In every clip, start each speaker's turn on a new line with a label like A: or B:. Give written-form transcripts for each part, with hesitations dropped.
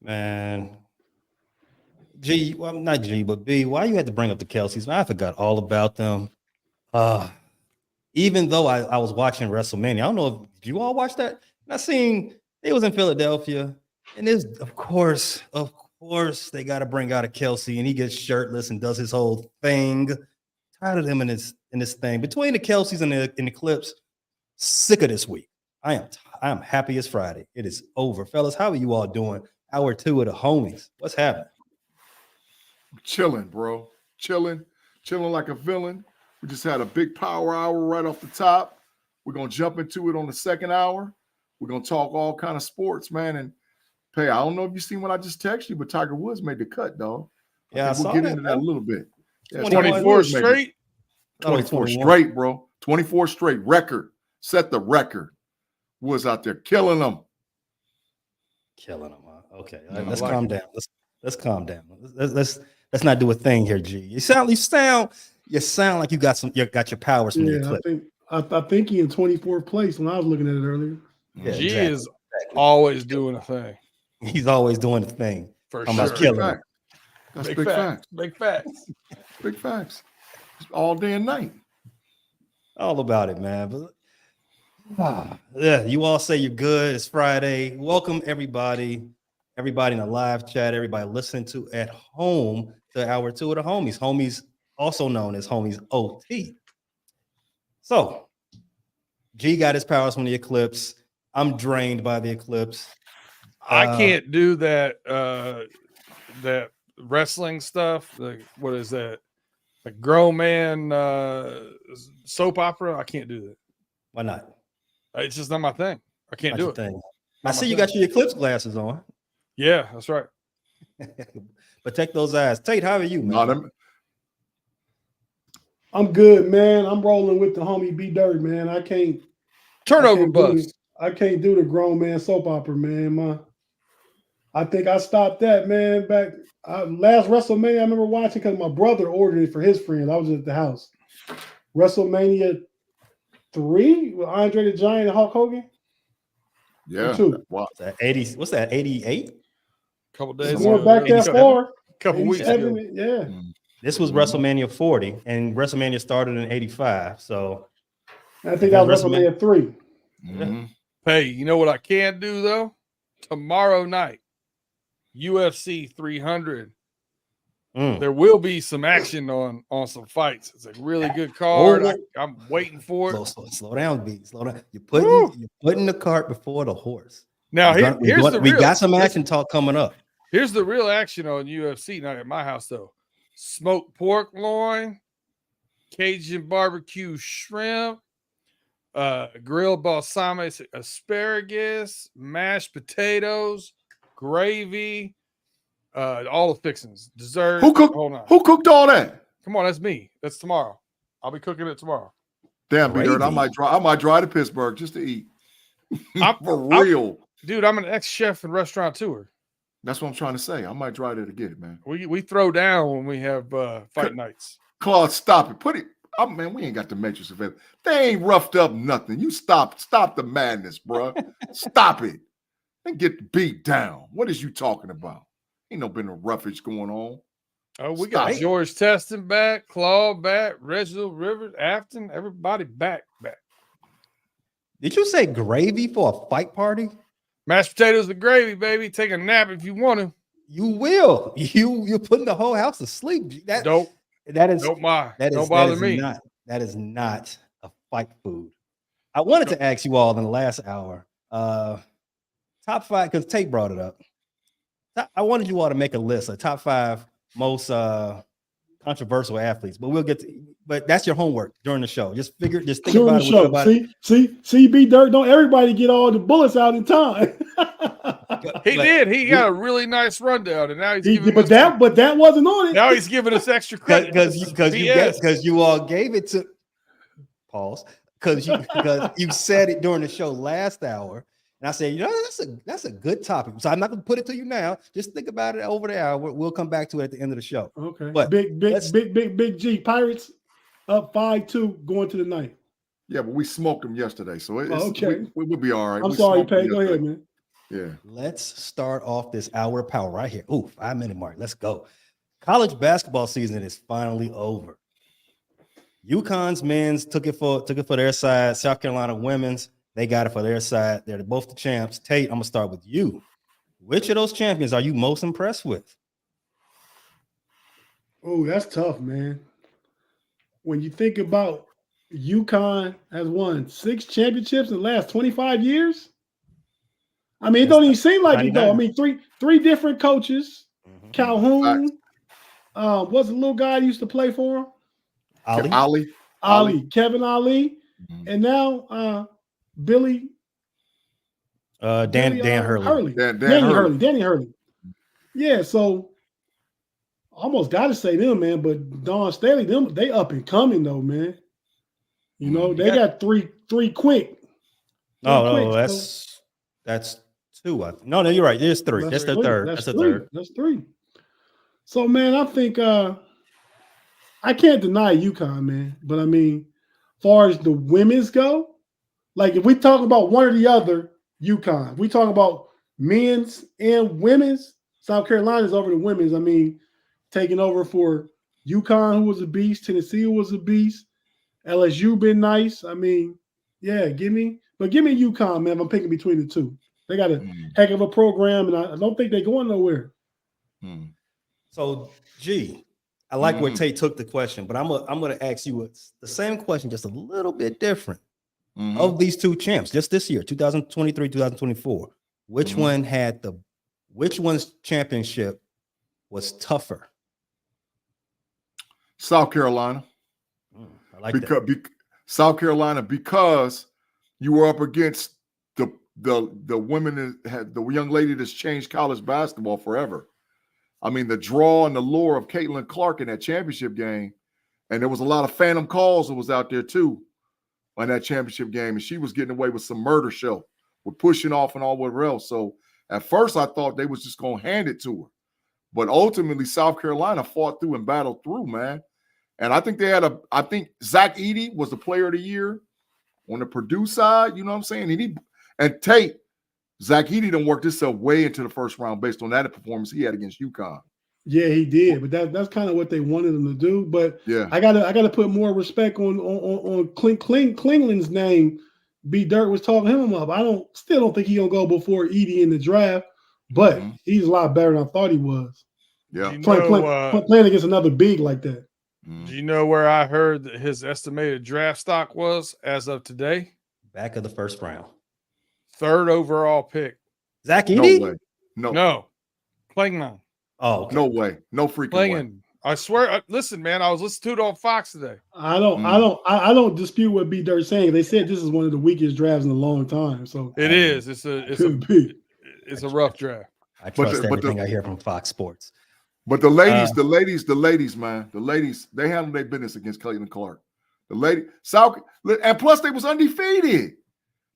A: Man, G, well, not G, but B, why you had to bring up the Kelseys? Man, I forgot all about them. Uh, even though I was watching WrestleMania, I don't know if you all watched that. And I seen it was in Philadelphia, and there's of course, they got to bring out a Kelsey, and he gets shirtless and does his whole thing. Tired of him in this thing between the Kelseys and the Clips. Sick of this week. I am happy it's Friday. It is over, fellas. How are you all doing? Hour two of the homies. What's happening?
B: Chilling, bro. Chilling like a villain. We just had a big power hour right off the top. We're gonna jump into it on the second hour. We're gonna talk all kind of sports, man. And Pay, I don't know if you seen what I just texted you, but Tiger Woods made the cut, dog.
A: Yeah,
B: we'll get into that a little bit.
C: Yeah, 24 straight.
B: 24 straight, bro. 24 straight record. Set the record. Woods out there killing them.
A: Killing them. Huh? Okay, let's calm down. Let's calm down. Let's not do a thing here, G. You sound like you got your powers from your clip.
D: I think he in 24th place when I was looking at it earlier.
C: Yeah, G is always doing a thing.
A: He's always doing a thing.
C: For
B: sure.
A: Killing.
B: That's big facts.
C: Big facts.
B: Big facts. All day and night.
A: All about it, man. But yeah, you all say you're good. It's Friday. Welcome everybody in the live chat, everybody listening to at home to hour two of the homies. Homies, also known as Homies OT. So G got his powers from the eclipse. I'm drained by the eclipse.
C: I can't do that that wrestling stuff. What is that? A grown man soap opera. I can't do that.
A: Why not?
C: It's just not my thing. I can't do it.
A: Thing. I see you got your eclipse glasses on.
C: Yeah, that's right.
A: Protect those eyes. Tate, how are you, man?
D: I'm good, man. I'm rolling with the homie B Dirt, man. I can't
C: turnover bus.
D: I can't do the grown man soap opera, man. I think I stopped that, man. Back last WrestleMania, I remember watching because my brother ordered it for his friends. I was at the house. WrestleMania 3 with Andre the Giant and Hulk Hogan.
B: Yeah.
A: Wow. What's that? 88?
C: Couple days.
D: More back that far.
C: Couple weeks ago.
D: Yeah.
A: This was WrestleMania 40, and WrestleMania started in 85. So
D: I think that was WrestleMania 3.
B: Mm-hmm.
C: Hey, you know what I can do though? Tomorrow night, UFC 300. There will be some action on some fights. It's a really good card. I'm waiting for it.
A: Slow down, B. Slow down. You're putting the cart before the horse.
C: Now we
A: got some action talk coming up.
C: Here's the real action on UFC. Not at my house though. Smoked pork loin, Cajun barbecue shrimp, grilled balsamic asparagus, mashed potatoes, gravy. All the fixings, dessert.
B: Who cooked all that?
C: Come on, that's me. That's tomorrow. I'll be cooking it tomorrow.
B: Damn, B-Dirt, I might drive to Pittsburgh just to eat. For real.
C: Dude, I'm an ex-chef and restaurateur.
B: That's what I'm trying to say. I might drive there to get it, man.
C: We throw down when we have fight nights.
B: Claude, stop it. Put it. Oh, man, we ain't got the matrix available. They ain't roughed up nothing. You stop the madness, bro. Stop it. And get beat down. What is you talking about? Ain't no been a roughage going on.
C: Oh, we got George Teston back, Claude back, Reginald Rivers, Afton, everybody back.
A: Did you say gravy for a fight party?
C: Mashed potatoes and gravy, baby. Take a nap if you want to.
A: You will. You're putting the whole house to sleep.
C: Don't bother me.
A: That is not a fight food. I wanted to ask you all in the last hour. Top 5, because Tate brought it up. I wanted you all to make a list of top 5 most controversial athletes, but that's your homework during the show. Just think about it.
D: See, B Dirt, don't everybody get all the bullets out in time.
C: He did. He got a really nice rundown, and now he's giving.
D: But that wasn't on it.
C: Now he's giving us extra credit
A: because you all gave it to pause because you said it during the show last hour. And I said, that's a good topic. So I'm not going to put it to you now. Just think about it over the hour. We'll come back to it at the end of the show.
D: Okay. But big G. Pirates up 5-2 going to the ninth.
B: Yeah, but we smoked them yesterday, so
D: okay.
B: We'll be all right.
D: I'm sorry, Pay. Go ahead, man.
B: Yeah.
A: Let's start off this hour of power right here. Ooh, 5-minute mark. Let's go. College basketball season is finally over. UConn's men's took it for their side. South Carolina women's, they got it for their side. They're both the champs. Tate, I'm gonna start with you. Which of those champions are you most impressed with?
D: Oh, that's tough, man. When you think about UConn has won 6 championships in the last 25 years. I mean, it don't even seem like it though. I mean, three different coaches.
A: Mhm.
D: Calhoun, what's the little guy who used to play for him?
B: Ali.
D: Kevin Ali, and now Billy
A: Dan Hurley.
D: Danny Hurley. Yeah, so almost got to say them, man. But Don Staley, they up and coming though, man. You know, they got three quick.
A: No, that's 2. No, you're right. There's 3. That's the third. That's the third.
D: That's 3. So, man, I think I can't deny UConn, man. But I mean, as far as the women's go, like if we talk about one or the other, UConn. If we talk about men's and women's, South Carolina's over the women's. I mean, taking over for UConn, who was a beast, Tennessee, who was a beast, LSU been nice. I mean, yeah, give me UConn, man. I'm picking between the two. They got a heck of a program, and I don't think they're going nowhere.
A: So, I like where Tate took the question, but I'm gonna ask you the same question, just a little bit different. Of these 2 champs, just this year, 2023, 2024, which one's championship was tougher?
B: South Carolina.
A: I like that.
B: South Carolina, because you were up against the women that had the young lady that's changed college basketball forever. I mean, the draw and the lure of Caitlin Clark in that championship game, and there was a lot of phantom calls that was out there too on that championship game, and she was getting away with some murder show with pushing off and all whatever else. So at first I thought they was just going to hand it to her, but ultimately South Carolina fought through and battled through, man. And I think I think Zach Edey was the player of the year on the Purdue side, you know what I'm saying? And Tate, Zach Edey done worked himself way into the first round based on that performance he had against UConn.
D: Yeah, he did, but that's kind of what they wanted him to do. But
B: yeah,
D: I gotta put more respect on Klingland's name. B Dirt was talking him up. Still don't think he's gonna go before Edey in the draft, but he's a lot better than I thought he was.
B: Yeah,
D: playing against another big like that.
C: Do you know where I heard that his estimated draft stock was as of today?
A: Back of the first round.
C: 3rd overall pick.
A: Zach Edey?
B: No way.
C: No. Klingman.
A: Oh, okay.
B: No way. No freaking way.
C: I swear. Listen, man, I was listening to it on Fox today.
D: I don't dispute what B Dirt's saying. They said this is one of the weakest drafts in a long time. So
C: it is. It's a rough draft.
A: I trust everything I hear from Fox Sports.
B: But the ladies, man, they handled their business against Caitlin Clark. And plus they was undefeated.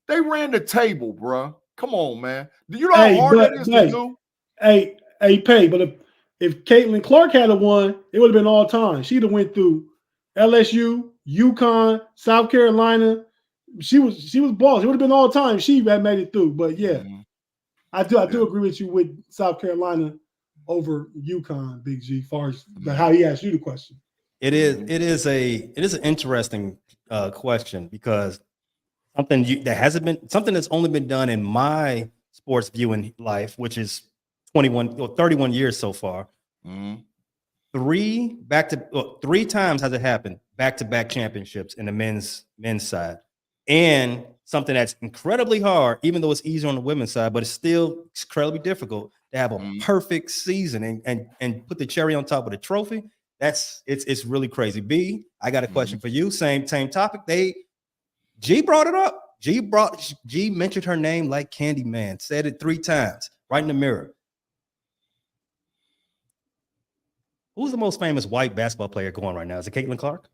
B: They ran the table, bro. Come on, man. Do you know how hard that is to do?
D: Pay. But if Caitlin Clark had won, it would have been all time. She'd have went through LSU, UConn, South Carolina. She was boss. It would have been all time. She had made it through. But yeah, I do agree with you with South Carolina over UConn, Big G, as far as how he asked you the question.
A: It is an interesting question because something that's only been done in my sports viewing life, which is 31 years so far. 3 times has it happened, back-to-back championships in the men's side. And something that's incredibly hard, even though it's easier on the women's side, but it's still incredibly difficult to have a perfect season and put the cherry on top of the trophy. It's really crazy. B, I got a question for you. Same topic. G brought it up. G mentioned her name like Candyman. Said it 3 times, right in the mirror. Who's the most famous white basketball player going right now? Is it Caitlin Clark?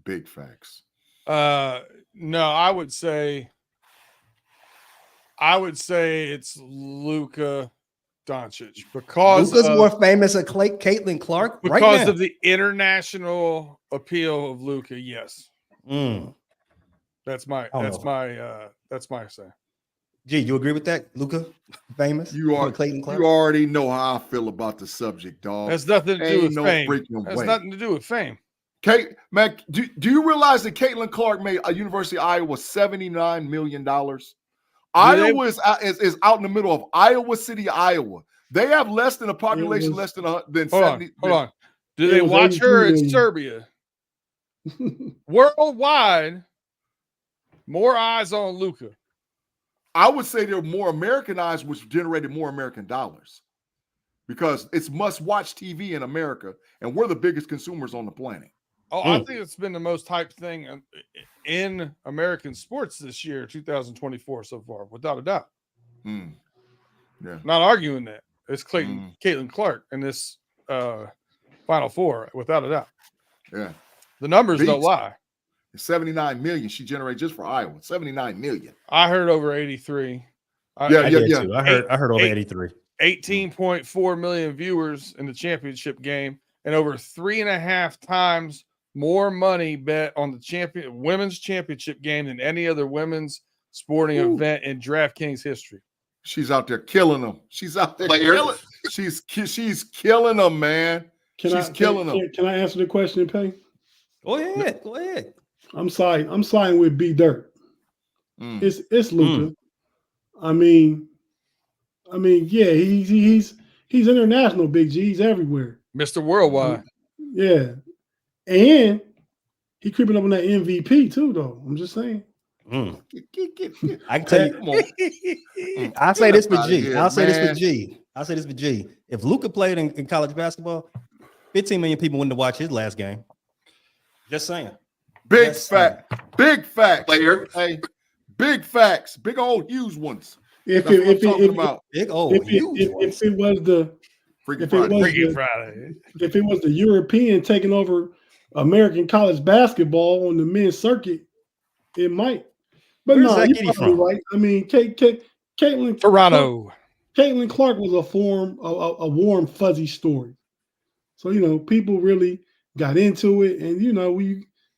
B: Big facts.
C: No, I would say it's Luka Doncic because
A: Luka's more famous than Caitlin Clark
C: because
A: right now.
C: of the international appeal of Luka. Yes, that's my say.
A: G, you agree with that? Luca, famous.
B: You
A: Clayton Clark.
B: already know how I feel about the subject, dog.
C: Has nothing to do
B: Ain't
C: with
B: no
C: fame.
B: freaking
C: Has
B: way.
C: nothing to do with fame.
B: Kate, man, do you realize that Caitlin Clark made a University of Iowa $79 million? Iowa is out in the middle of Iowa City, Iowa. They have less than a population, less than 70.
C: Hold on. Do they watch her in Serbia? Worldwide, more eyes on Luca.
B: I would say they're more Americanized, which generated more American dollars because it's must-watch TV in America, and we're the biggest consumers on the planet.
C: Oh, I think it's been the most hyped thing in American sports this year, 2024 so far, without a doubt.
B: Yeah,
C: not arguing that. It's Caitlin Clark in this Final Four, without a doubt.
B: Yeah,
C: the numbers don't lie.
B: 79 million she generated just for Iowa. 79 million.
C: I heard over 83.
A: I did too. I heard over 83.
C: 18.4 million viewers in the championship game, and over 3.5 times more money bet on the women's championship game than any other women's sporting event in DraftKings history.
B: She's out there killing them. She's out there killing. She's killing them, man. She's killing them.
D: Can I answer the question, Pay?
A: Go ahead.
D: I'm siding with B Dirt. It's Luca. I mean, yeah, he's international, Big G. He's everywhere.
C: Mr. Worldwide.
D: Yeah. And he creeping up on that MVP too, though. I'm just saying.
A: I can tell you. I'll say this for G. If Luca played in college basketball, 15 million people wouldn't have watched his last game. Just saying.
B: Big facts. Player. Hey, big facts. Big old huge ones. If it
D: was the European taking over American college basketball on the men's circuit, it might. But no, you're probably right. I mean, Caitlin
C: Toronto.
D: Caitlin Clark was a warm, fuzzy story. So people really got into it, and you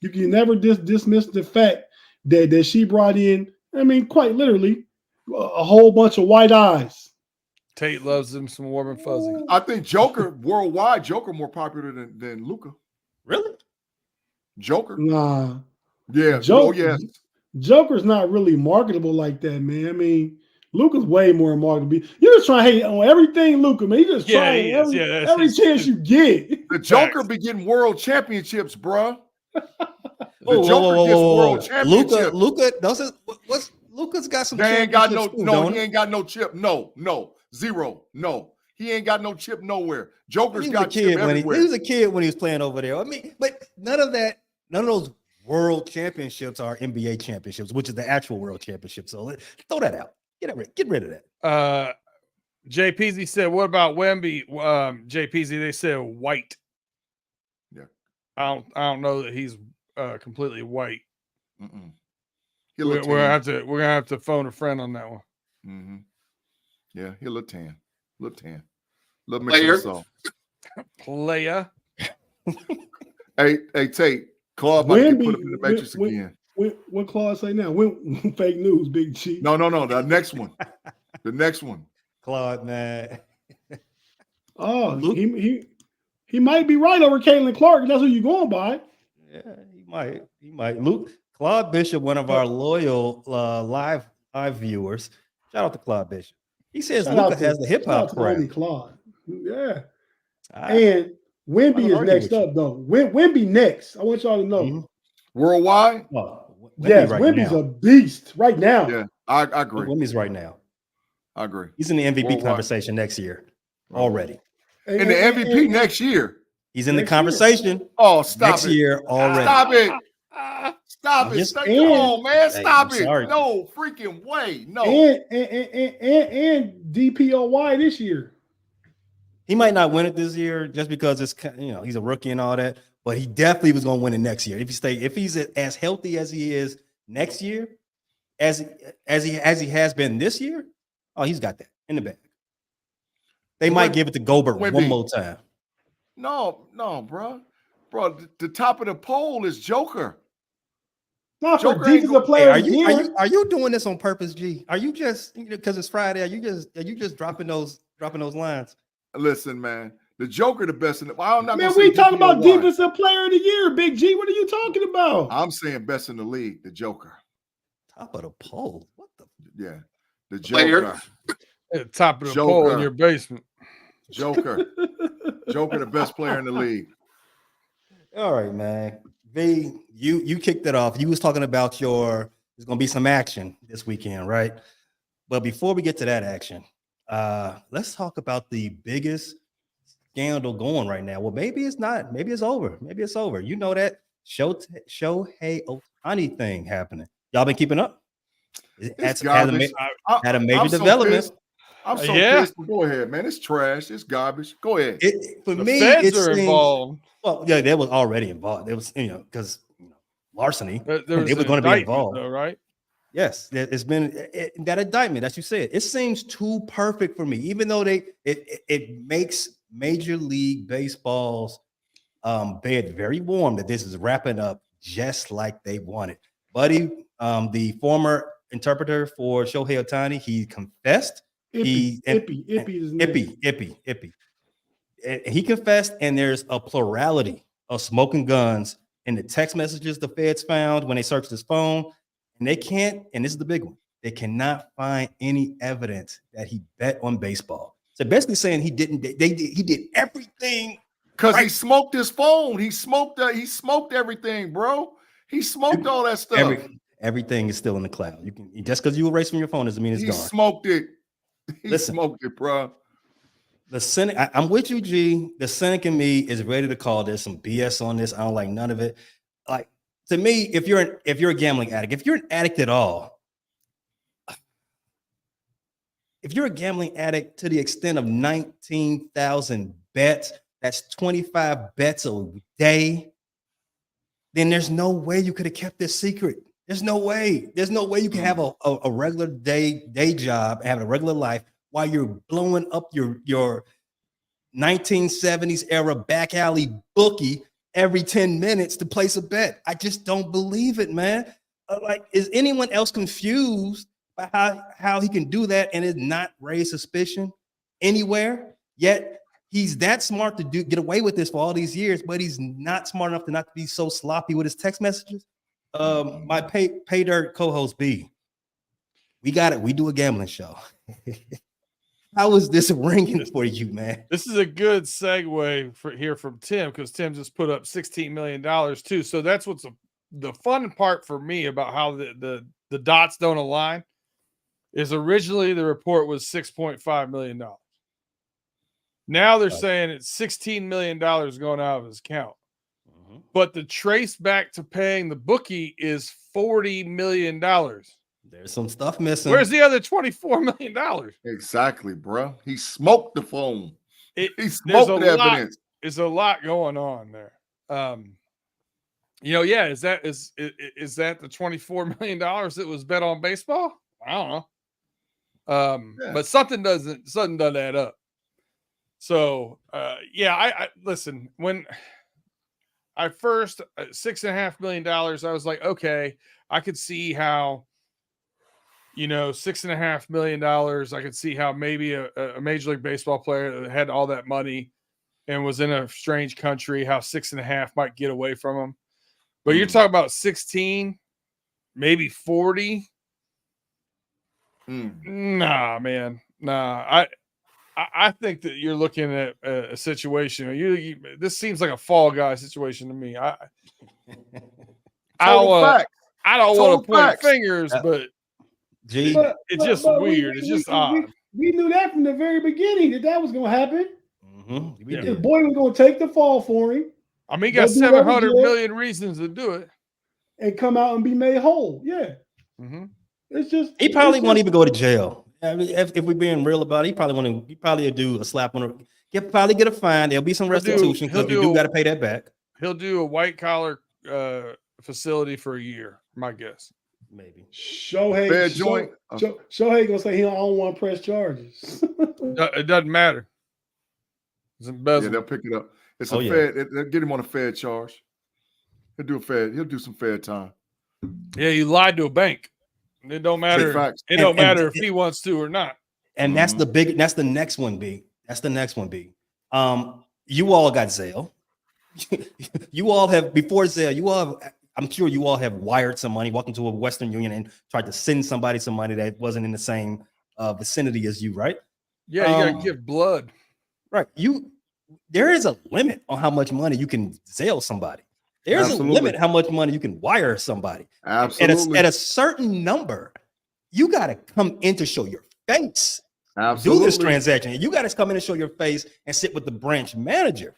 D: can never dismiss the fact that she brought in, I mean, quite literally, a whole bunch of white eyes.
C: Tate loves them some warm and fuzzy.
B: I think Joker worldwide, Joker more popular than Luca.
A: Really?
B: Joker?
D: Nah.
B: Yeah. Yes.
D: Joker's not really marketable like that, man. I mean, Luca's way more marketable. You just try to hate on everything, Luca, man. You just trying every chance you get.
B: The Joker be getting world championships, bro.
A: The Joker gets world championships. Luca doesn't. Luca's got some.
B: They ain't got no. He ain't got no chip. No. Zero. No. He ain't got no chip nowhere. Joker's got chip everywhere.
A: He was a kid when he was playing over there. I mean, but none of those world championships are NBA championships, which is the actual world championship. So throw that out. Get rid of that.
C: JPZ said, what about Wemby? JPZ, they said white.
B: Yeah.
C: I don't know that he's completely white.
B: We're
C: gonna have to phone a friend on that one.
B: Mm-hmm. Yeah, he'll look tan. Little mix of
C: Player.
B: Hey, Tate. Claude might get put up in the matrix again.
D: What Claude say now? Fake news, Big G.
B: No. The next one. The next one.
A: Claude, man.
D: Oh, he might be right over Caitlin Clark. That's who you going by.
A: Yeah, he might. Claude Bishop, one of our loyal live viewers. Shout out to Claude Bishop. He says Luca has the hip hop crowd.
D: Claude. Yeah. And Wemby is next up, though. Wemby next. I want y'all to know.
A: Mm-hmm.
B: Worldwide?
D: Yes, Wemby's a beast right now.
B: Yeah, I agree.
A: Wemby's right now.
B: I agree.
A: He's in the MVP conversation next year already.
B: In the MVP next year?
A: He's in the conversation.
B: Oh, stop
A: next year already.
B: Stop it. Stop it. Come on, man. Stop it.
A: Sorry.
B: No freaking way. No.
D: And DPOY this year.
A: He might not win it this year just because it's he's a rookie and all that, but he definitely was going to win it next year. If he's as healthy as he is next year, as he has been this year, oh, he's got that in the bag. They might give it to Gobert one more time.
B: No, bro. Bro, the top of the poll is Joker.
D: Not for
B: Joker ain't
D: defensive
B: gonna-
D: player
A: Hey,
D: of the year.
A: are you doing this on purpose, G? Are you just because it's Friday? Are you just dropping those lines?
B: Listen, man. The Joker, the best in the. I'm not
D: Man,
B: gonna
D: we
B: say
D: talking about
B: DPOY.
D: defensive player of the year, Big G. What are you talking about?
B: I'm saying best in the league. The Joker.
A: Top of the poll. What the?
B: Yeah, the
E: Player.
B: Joker.
C: At the top of the
B: Joker.
C: pole in your basement.
B: Joker. Joker, the best player in the league.
A: All right, man. V, you kicked it off. You was talking about there's gonna be some action this weekend, right? But before we get to that action, let's talk about the biggest scandal going right now. Well, maybe it's not. Maybe it's over. Maybe it's over. You know that Shohei Ohtani thing happening. Y'all been keeping up?
B: It's
A: Had a
B: garbage.
A: had a major
B: I'm so
A: development.
B: pissed. I'm so
C: Yeah.
B: pissed. Go ahead, man. It's trash. It's garbage. Go ahead.
A: For
C: The
A: me,
C: feds
A: it
C: are
A: seems,
C: involved.
A: well, yeah, they was already involved. It was, because larceny.
C: There
A: They
C: was
A: were
C: an
A: going to be
C: indictment,
A: involved.
C: though, right?
A: Yes, it's been that indictment, as you said. It seems too perfect for me, even though it makes Major League Baseball's bed very warm that this is wrapping up just like they wanted. Buddy, the former interpreter for Shohei Ohtani, he confessed.
D: Ippy is name.
A: Ippy. And he confessed, and there's a plurality of smoking guns in the text messages the feds found when they searched his phone. And they can't, and this is the big one, they cannot find any evidence that he bet on baseball. So basically saying he didn't, he did everything.
B: Because he
A: right.
B: smoked his phone. He smoked everything, bro. He smoked all that stuff.
A: Everything is still in the cloud. You can just because you erase from your phone doesn't mean it's
B: He
A: gone.
B: smoked it. He
A: Listen.
B: smoked it, bro.
A: The cynic, I'm with you, G. The cynic in me is ready to call this some BS on this. I don't like none of it. Like, to me, if you're a gambling addict, if you're an addict at all, if you're a gambling addict to the extent of 19,000 bets, that's 25 bets a day, then there's no way you could have kept this secret. There's no way. There's no way you can have a regular day job, have a regular life while you're blowing up your 1970s era back alley bookie every 10 minutes to place a bet. I just don't believe it, man. Like, is anyone else confused by how he can do that and it not raise suspicion anywhere? Yet he's that smart to get away with this for all these years, but he's not smart enough to not be so sloppy with his text messages. My pay dirt co-host B, we got it. We do a gambling show. How is this ringing for you, man?
C: This is a good segue for here from Tim, because Tim just put up $16 million too. So that's what's the fun part for me about how the dots don't align is originally the report was $6.5 million. Now they're saying it's $16 million going out of his account. But the trace back to paying the bookie is $40 million.
A: There's some stuff missing.
C: Where's the other $24 million?
B: Exactly, bro. He smoked the phone. He
C: There's
B: smoked the evidence.
C: There's a lot going on there. Yeah, is that the $24 million that was bet on baseball? I don't know. But something doesn't add up. So I listen, when I first $6.5 million, I was like, okay, I could see how, $6.5 million. I could see how maybe a Major League Baseball player that had all that money and was in a strange country, how 6.5 might get away from him. But you're talking about 16, maybe 40. Nah, man. Nah, I think that you're looking at a situation. This seems like a fall guy situation to me. I don't want to point fingers, but it's just weird. It's just odd.
D: We knew that from the very beginning that was going to happen.
A: The
D: boy was going to take the fall for him.
C: I mean, he got 700 million reasons to do it
D: and come out and be made whole. Yeah. It's just
A: he probably won't even go to jail. I mean, if we're being real about it, he probably do a slap on probably get a fine. There'll be some restitution because you do got to pay that back.
C: He'll do a white collar facility for a year, my guess.
A: Maybe.
D: Shohei gonna say he don't want to press charges.
C: It doesn't matter. It's embezzlement.
B: Yeah, they'll pick it up. It's a fair. They'll get him on a fair charge. He'll do some fair time.
C: Yeah, you lied to a bank. It don't matter.
B: facts.
C: It don't
A: And-
C: matter if he wants to or not.
A: And that's the next one, B. That's the next one, B. You all got Zelle. You all have before Zelle, you all have, I'm sure you all have wired some money, walked into a Western Union and tried to send somebody some money that wasn't in the same vicinity as you, right?
C: Yeah, you gotta give blood.
A: Right. There is a limit on how much money you can Zelle somebody. There's
B: Absolutely.
A: a limit how much money you can wire somebody.
B: Absolutely.
A: At a certain number, you got to come in to show your face.
B: Absolutely.
A: Do this transaction. You got to come in and show your face and sit with the branch manager.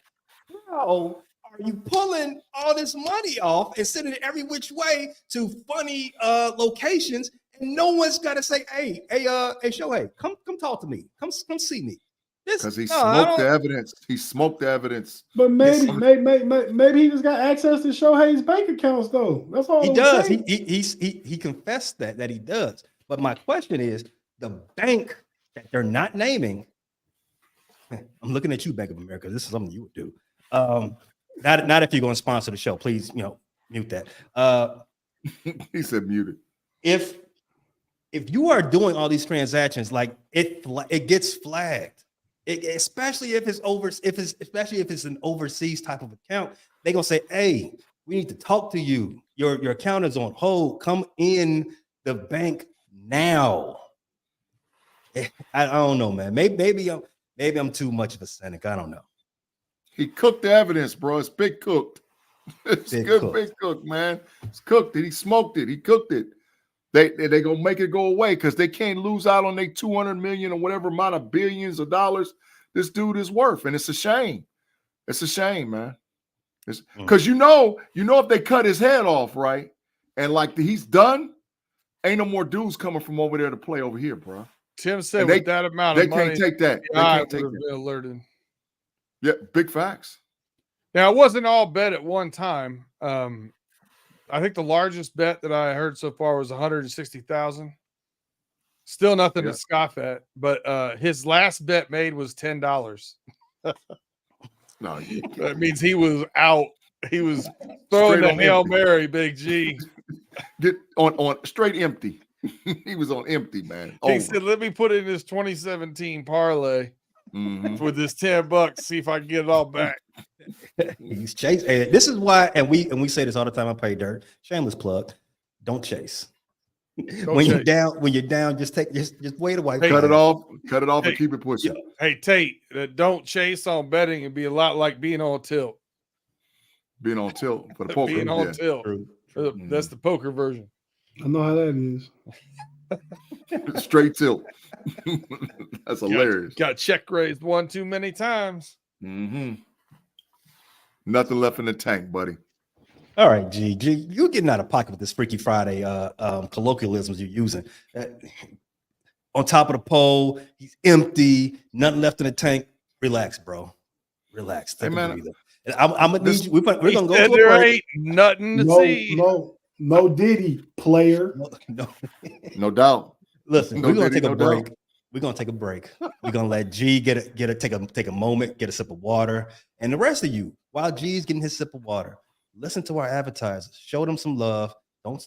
A: How are you pulling all this money off and sending it every which way to funny locations, and no one's got to say, "Hey, Shohei, come talk to me. Come see me."
B: Because he smoked the evidence. He smoked the evidence.
D: But maybe he just got access to Shohei's bank accounts though. That's all.
A: He does. He confessed that he does. But my question is, the bank that they're not naming. I'm looking at you, Bank of America. This is something you would do. Not if you're going to sponsor the show. Please, mute that.
B: He said muted.
A: If you are doing all these transactions, like it gets flagged. Especially if it's an overseas type of account, they're gonna say, "Hey, we need to talk to you. Your account is on hold. Come in the bank now." I don't know, man. Maybe I'm too much of a cynic. I don't know.
B: He cooked the evidence, bro. It's big cooked. It's
A: Big
B: good,
A: cooked.
B: big cooked, man. It's cooked it. He smoked it. He cooked it. They gonna make it go away because they can't lose out on their 200 million or whatever amount of billions of dollars this dude is worth, and it's a shame. It's a shame, man. Because you know if they cut his head off, right, and like he's done, ain't no more dudes coming from over there to play over here, bro.
C: Tim said
B: And
C: with that amount of
B: They
C: money,
B: can't take that. They
C: I
B: can't take
C: would have
B: that.
C: been alerted.
B: Yeah, big facts.
C: Now it wasn't all bet at one time. I think the largest bet that I heard so far was 160,000. Still nothing to scoff at, but his last bet made was $10.
B: No,
C: That means he was out. He was throwing
B: Straight
C: the
B: on
C: Hail
B: empty.
C: Mary, Big G.
B: get on straight empty. He was on empty, man.
C: He
B: Over.
C: said, "Let me put in this 2017 parlay
B: Mhm.
C: with this $10. See if I can get it all back."
A: He's chasing. And this is why, and we say this all the time. I pay dirt. Shameless plug. Don't chase. When you're down, just wait a while.
C: Hey,
B: Cut it off, and
C: Hey,
B: keep it pushing.
C: Hey, Tate, don't chase on betting and be a lot like being on tilt.
B: Being on tilt for the poker.
C: Being on
B: Yeah.
C: tilt.
A: True.
C: That's the poker version.
D: I know how that is.
B: Straight tilt. That's hilarious.
C: Got check raised one too many times.
B: Mm-hmm. Nothing left in the tank, buddy.
A: All right, G, you're getting out of pocket with this Freaky Friday colloquialisms you're using. On top of the pole, he's empty, nothing left in the tank. Relax, bro. Relax. Take
B: Hey,
A: a
B: man,
A: breather. And I'm gonna need you. We're gonna go to a
C: There
A: break.
C: ain't nothing to see.
D: No Diddy player.
B: No doubt.
A: Listen,
B: No
A: we're gonna
B: Diddy,
A: take a
B: no
A: break.
B: doubt.
A: We're gonna take a break. We're gonna let G take a moment, get a sip of water, and the rest of you, while G's getting his sip of water, listen to our advertisers. Show them some love. Don't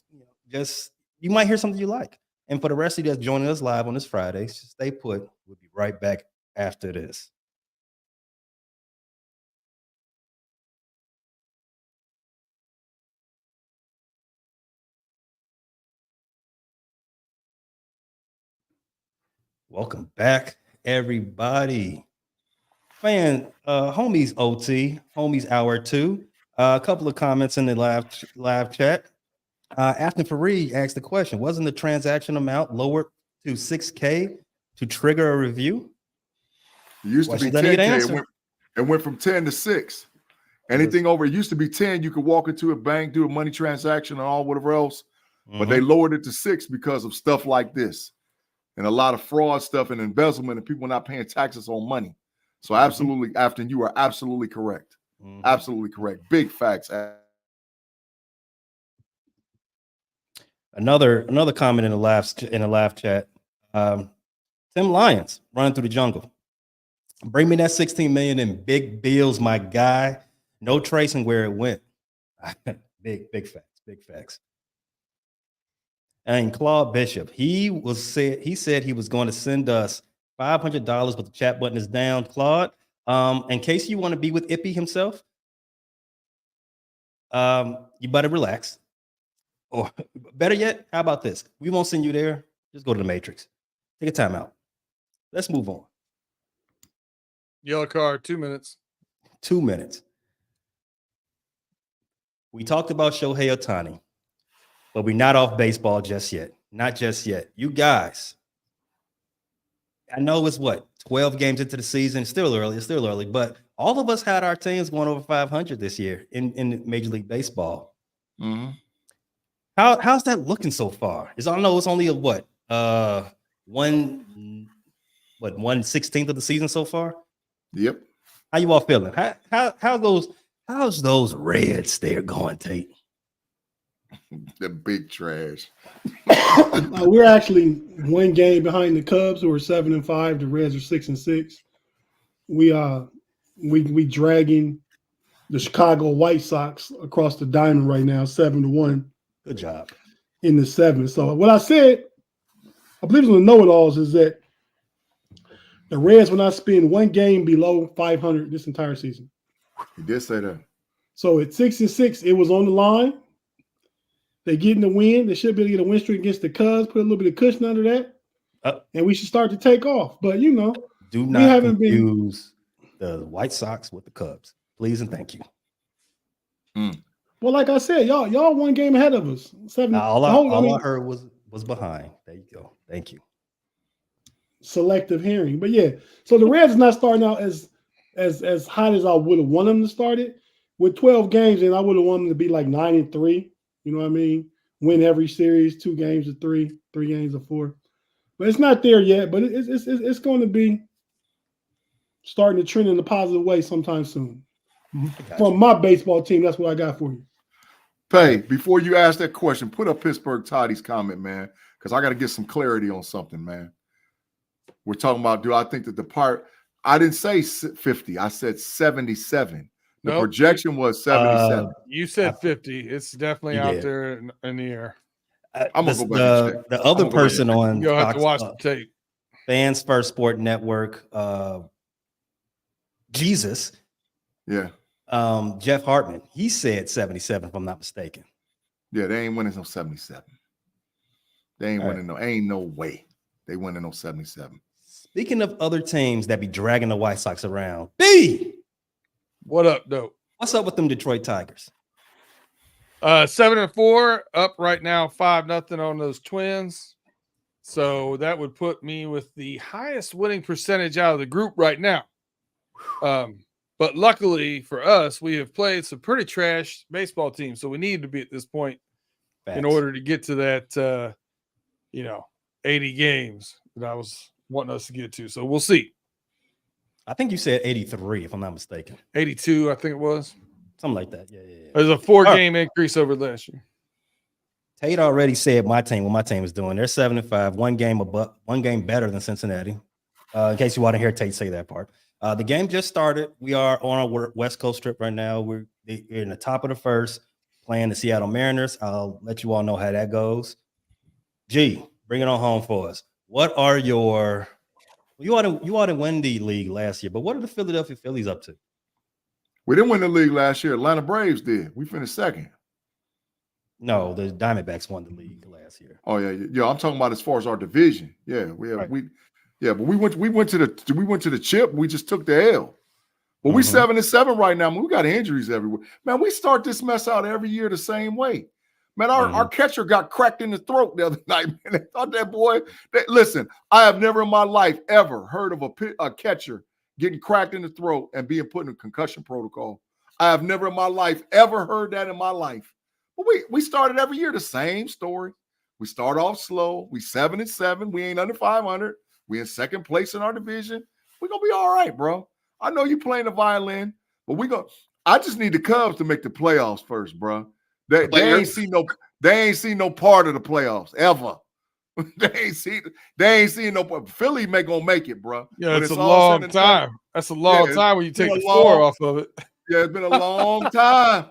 A: you might hear something you like. And for the rest of you that's joining us live on this Friday, stay put. We'll be right back after this. Welcome back, everybody. Man, homies OT, homies hour 2. A couple of comments in the live chat. After Fareed asked the question, wasn't the transaction amount lowered to 6K to trigger a review?
B: It used to be
A: Questions I need
B: 10K.
A: answer.
B: It went from 10 to 6. Anything over, it used to be 10, you could walk into a bank, do a money transaction and all whatever else. But they lowered it to 6 because of stuff like this. And a lot of fraud stuff and embezzlement and people not paying taxes on money. So absolutely, Afton, you are absolutely correct. Absolutely correct. Big facts.
A: Another comment in the live chat. Tim Lyons running through the jungle. Bring me that 16 million in big bills, my guy. No tracing where it went. Big facts. Big facts. And Claude Bishop, he said he was going to send us $500, but the chat button is down. Claude, in case you want to be with Ippy himself, you better relax. Or better yet, how about this? We won't send you there. Just go to the Matrix. Take a time out. Let's move on.
C: Yellow card, 2 minutes.
A: 2 minutes. We talked about Shohei Ohtani, but we're not off baseball just yet. Not just yet. You guys, I know it's 12 games into the season. It's still early, but all of us had our teams going over 500 this year in Major League Baseball.
B: Mm-hmm.
A: How's that looking so far? I know it's only 1/16 of the season so far.
B: Yep.
A: How you all feeling? How's those Reds there going, Tate?
B: The big trash.
D: We're actually one game behind the Cubs, who are 7-5. The Reds are 6-6. We dragging the Chicago White Sox across the diamond right now, 7-1.
A: Good job.
D: In the 7th. So what I said, I believe it's on the know-it-alls, is that the Reds will not spend one game below 500 this entire season.
B: He did say that.
D: So at 6-6, it was on the line. They're getting the win. They should be able to get a win streak against the Cubs, put a little bit of cushion under that, and we should start to take off. But,
A: do not confuse the White Sox with the Cubs. Please and thank you.
D: Well, like I said, y'all one game ahead of us.
A: All I heard was behind. There you go. Thank you.
D: Selective hearing. But yeah, so the Reds is not starting out as hot as I would have wanted them to start it. With 12 games, and I would have wanted them to be like 9-3. You know what I mean? Win every series, 2 games of 3, 3 games of 4. But it's not there yet. But it's going to be starting to trend in a positive way sometime soon. From my baseball team, that's what I got for you.
B: Pay, before you ask that question, put up Pittsburgh Toddy's comment, man, because I got to get some clarity on something, man. We're talking about, do I think that I didn't say 50. I said 77. The projection was 77.
C: You said 50. It's definitely out there in the air.
B: I'm going to go back and check.
A: The other person on
C: you'll have to watch the tape.
A: Fans First Sport Network, Jesus.
B: Yeah.
A: Jeff Hartman, he said 77, if I'm not mistaken.
B: Yeah, they ain't winning no 77. They ain't winning ain't no way they winning no 77.
A: Speaking of other teams that be dragging the White Sox around, B,
C: what up, dope?
A: What's up with them Detroit Tigers?
C: 7-4, up right now, 5-0 on those Twins. So that would put me with the highest winning percentage out of the group right now. But luckily for us, we have played some pretty trash baseball teams. So we need to be at this point in order to get to that, 80 games that I was wanting us to get to. So we'll see.
A: I think you said 83, if I'm not mistaken.
C: 82, I think it was.
A: Something like that. Yeah.
C: There's a 4-game increase over last year.
A: Tate already said what my team is doing. They're 7-5, one game better than Cincinnati. In case you want to hear Tate say that part. The game just started. We are on our West Coast trip right now. We're in the top of the first, playing the Seattle Mariners. I'll let you all know how that goes. G, bring it on home for us. What are your you ought to win the league last year, but what are the Philadelphia Phillies up to?
B: We didn't win the league last year. Atlanta Braves did. We finished second.
A: No, the Diamondbacks won the league last year.
B: Oh yeah. I'm talking about as far as our division. Yeah, but we went to the chip. We just took the L. But we 7-7 right now. We got injuries everywhere. Man, we start this mess out every year the same way. Man, our catcher got cracked in the throat the other night. Man, they thought that boy. Listen, I have never in my life ever heard of a catcher getting cracked in the throat and being put in a concussion protocol. I have never in my life ever heard that in my life. But we started every year the same story. We start off slow. We 7-7. We ain't under 500. We in second place in our division. We're gonna be all right, bro. I know you playing the violin, but I just need the Cubs to make the playoffs first, bro. They ain't seen no part of the playoffs ever. they ain't seen no part. Philly gonna make it, bro.
C: Yeah, it's a long time. That's a long time when you take the 4 off of it.
B: Yeah, it's been a long time.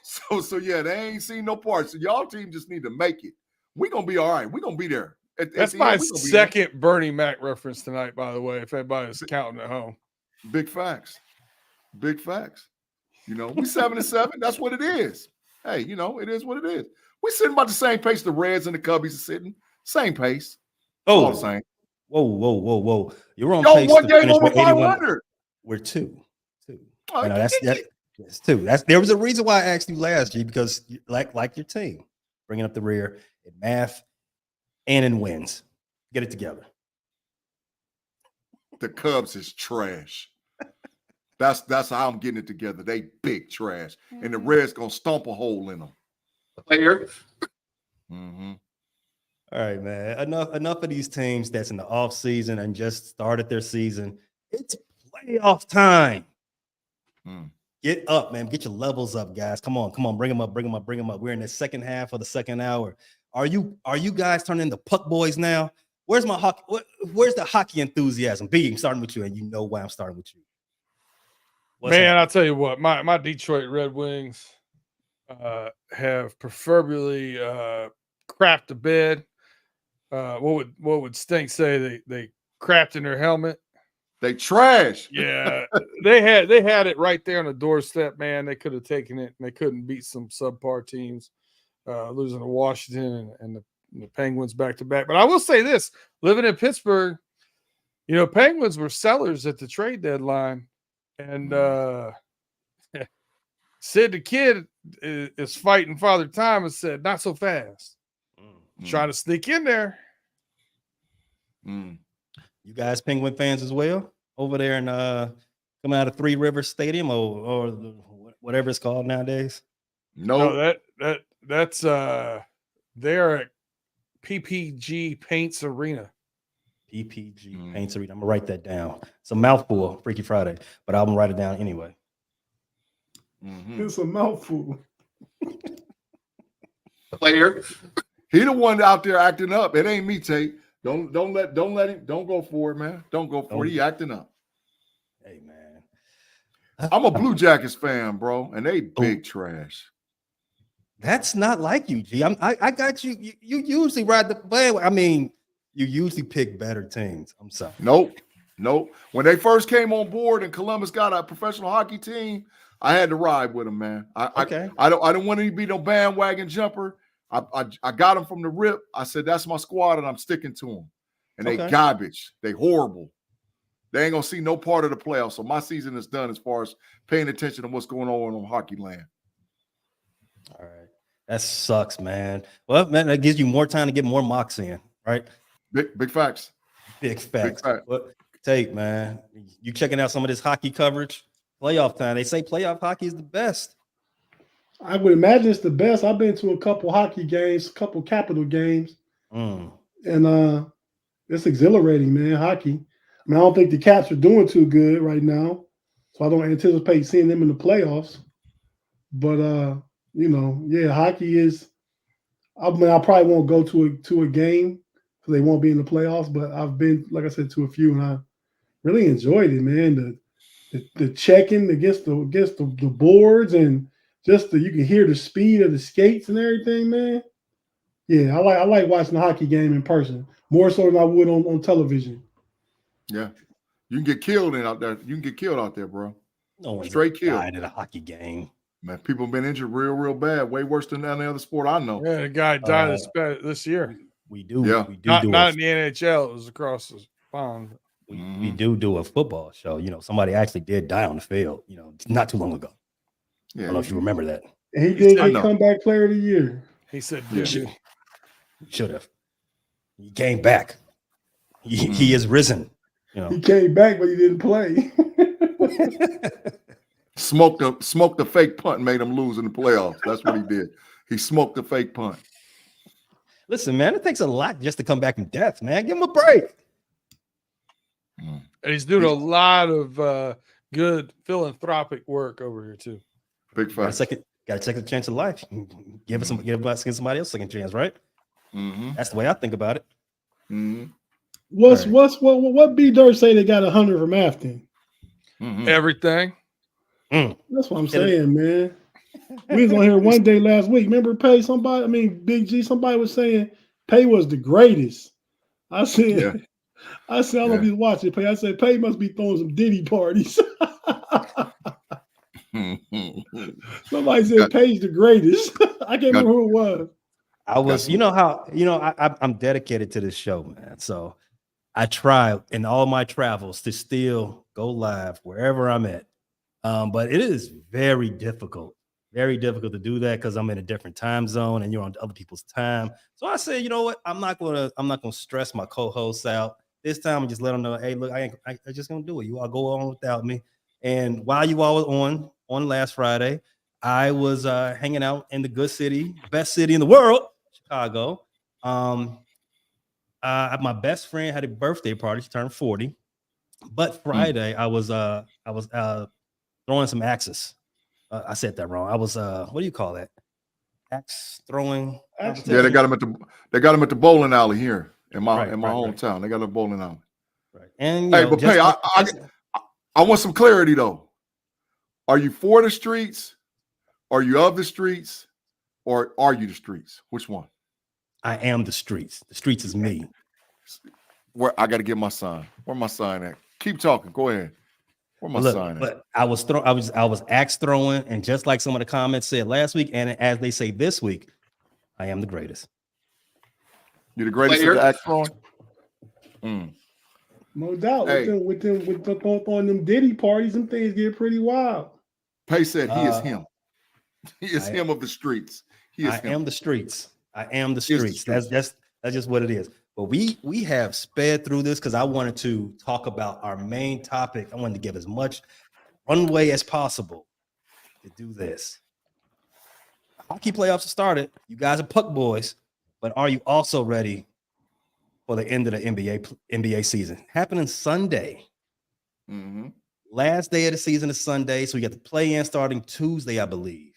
B: So yeah, they ain't seen no parts. So y'all team just need to make it. We're gonna be all right. We're gonna be there.
C: That's my second Bernie Mac reference tonight, by the way, if anybody's counting at home.
B: Big facts. Big facts. You know, we 7-7. That's what it is. Hey, you know, it is what it is. We're sitting about the same pace the Reds and the Cubbies are sitting. Same pace. All the same.
A: Whoa. You're on
B: Y'all
A: pace
B: one
A: to
B: game
A: finish
B: over
A: with 81.
B: 500.
A: We're two.
B: Oh,
A: You know, that's two. There was a reason why I asked you last, G, because like your team, bringing up the rear in math and in wins. Get it together.
B: The Cubs is trash. That's how I'm getting it together. They big trash. And the Reds gonna stomp a hole in them.
C: Player.
B: Mm-hmm.
A: All right, man. Enough of these teams that's in the off season and just started their season. It's playoff time. Get up, man. Get your levels up, guys. Come on. Bring them up. We're in the second half of the second hour. Are you guys turning into puck boys now? Where's my hockey? Where's the hockey enthusiasm? B, I'm starting with you, and you know why I'm starting with you.
C: I'll tell you what, my Detroit Red Wings have proverbially crapped the bed. What would Stink say? They crapped in their helmet.
B: They trash.
C: Yeah, they had it right there on the doorstep, man. They could have taken it, and they couldn't beat some subpar teams, losing to Washington and the Penguins back to back. But I will say this: living in Pittsburgh, you know, Penguins were sellers at the trade deadline, and Sid the Kid is fighting Father Time and said, "Not so fast." Trying to sneak in there.
A: You guys Penguin fans as well over there and coming out of Three Rivers Stadium or whatever it's called nowadays?
B: No,
C: that's they're at PPG Paints Arena.
A: PPG Paints Arena. I'm gonna write that down. It's a mouthful, Freaky Friday, but I'm gonna write it down anyway.
D: It's a mouthful.
C: Player.
B: He the one out there acting up. It ain't me, Tate. Don't let him. Don't go for it, man. Don't go for it. He acting up.
A: Hey, man.
B: I'm a Blue Jackets fan, bro, and they big trash.
A: That's not like you, G. I got you. You usually ride the bandwagon. I mean, you usually pick better teams. I'm sorry.
B: Nope. When they first came on board and Columbus got a professional hockey team, I had to ride with them, man. I don't want to be no bandwagon jumper. I got them from the rip. I said, that's my squad, and I'm sticking to them. And they garbage. They horrible. They ain't going to see no part of the playoffs. So my season is done as far as paying attention to what's going on hockey land.
A: All right. That sucks, man. Well, man, that gives you more time to get more mocks in, right?
B: Big facts.
A: Big facts. What take, man? You checking out some of this hockey coverage? Playoff time. They say playoff hockey is the best.
D: I would imagine it's the best. I've been to a couple hockey games, a couple Capital games, and it's exhilarating, man. Hockey. I mean, I don't think the Caps are doing too good right now, so I don't anticipate seeing them in the playoffs. But you know, yeah, hockey is. I mean, I probably won't go to a game because they won't be in the playoffs. But I've been, like I said, to a few, and I really enjoyed it, man. The checking against the boards and just you can hear the speed of the skates and everything, man. Yeah, I like watching the hockey game in person more so than I would on television.
B: Yeah, you can get killed out there. You can get killed out there, bro.
A: No one's
B: straight killed
A: died at a hockey game.
B: Man, people have been injured real bad, way worse than any other sport I know.
C: Yeah, a guy died this year.
A: We do.
B: Yeah.
A: We do.
C: Not in the NHL. It was across the pond.
A: We do a football show. You know, somebody actually did die on the field. You know, not too long ago.
B: Yeah,
A: I don't know if you remember that.
D: And he did get comeback player of the year.
C: He said,
A: Should have. He came back. He is risen. You know,
D: he came back, but he didn't play.
B: Smoked the fake punt and made him lose in the playoffs. That's what he did. He smoked the fake punt.
A: Listen, man, it takes a lot just to come back from death, man. Give him a break.
C: And he's doing a lot of good philanthropic work over here too.
B: Big fact.
A: Got a second chance of life. Give somebody else a second chance, right? That's the way I think about it.
D: What B Dirt say they got 100 from Afton?
C: Everything.
D: That's what I'm saying, man. We was on here one day last week. Remember Pay? Somebody, I mean Big G, somebody was saying Pay was the greatest. I said,
B: Yeah.
D: I don't know if he's watching Pay. I said Pay must be throwing some Diddy parties. Somebody said Pay's the greatest. I can't remember who it was.
A: I was, I'm dedicated to this show, man. So I try in all my travels to still go live wherever I'm at. But it is very difficult to do that because I'm in a different time zone and you're on other people's time. So I say, you know what? I'm not gonna stress my co-hosts out. This time I just let them know, hey, look, I just gonna do it. You all go on without me. And while you all were on last Friday, I was hanging out in the good city, best city in the world, Chicago. My best friend had a birthday party. She turned 40. But Friday, I was throwing some axes. I said that wrong. I was what do you call that? Axe throwing.
B: Yeah, they got them at the bowling alley here in my hometown.
A: Right.
B: They got a bowling alley.
A: Right. And
B: hey, but Pay, I want some clarity though. Are you for the streets? Are you of the streets? Or are you the streets? Which one?
A: I am the streets. The streets is me.
B: Where I got to get my sign. Where my sign at? Keep talking. Go ahead. Where my sign at?
A: But I was axe throwing, and just like some of the comments said last week, and as they say this week, I am the greatest.
B: You're the greatest at the axe throwing?
D: No doubt.
B: Hey.
D: With them Diddy parties, them things get pretty wild.
B: Pay said he is him. He is him of the streets.
A: I am the streets. I am the streets. That's just what it is. But we have sped through this because I wanted to talk about our main topic. I wanted to give as much runway as possible to do this. Hockey playoffs have started. You guys are puck boys, but are you also ready for the end of the NBA season? Happening Sunday.
B: Mm-hmm.
A: Last day of the season is Sunday, so you got the play-in starting Tuesday, I believe.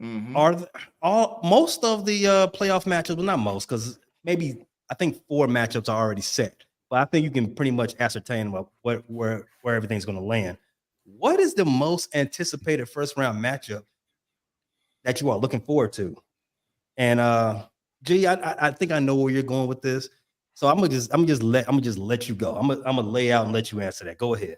B: Mm-hmm.
A: Most of the playoff matchups, well, not most, because maybe I think 4 matchups are already set, but I think you can pretty much ascertain where everything's going to land. What is the most anticipated first round matchup that you are looking forward to? And G, I think I know where you're going with this, so I'm gonna just let you go. I'm gonna lay out and let you answer that. Go ahead.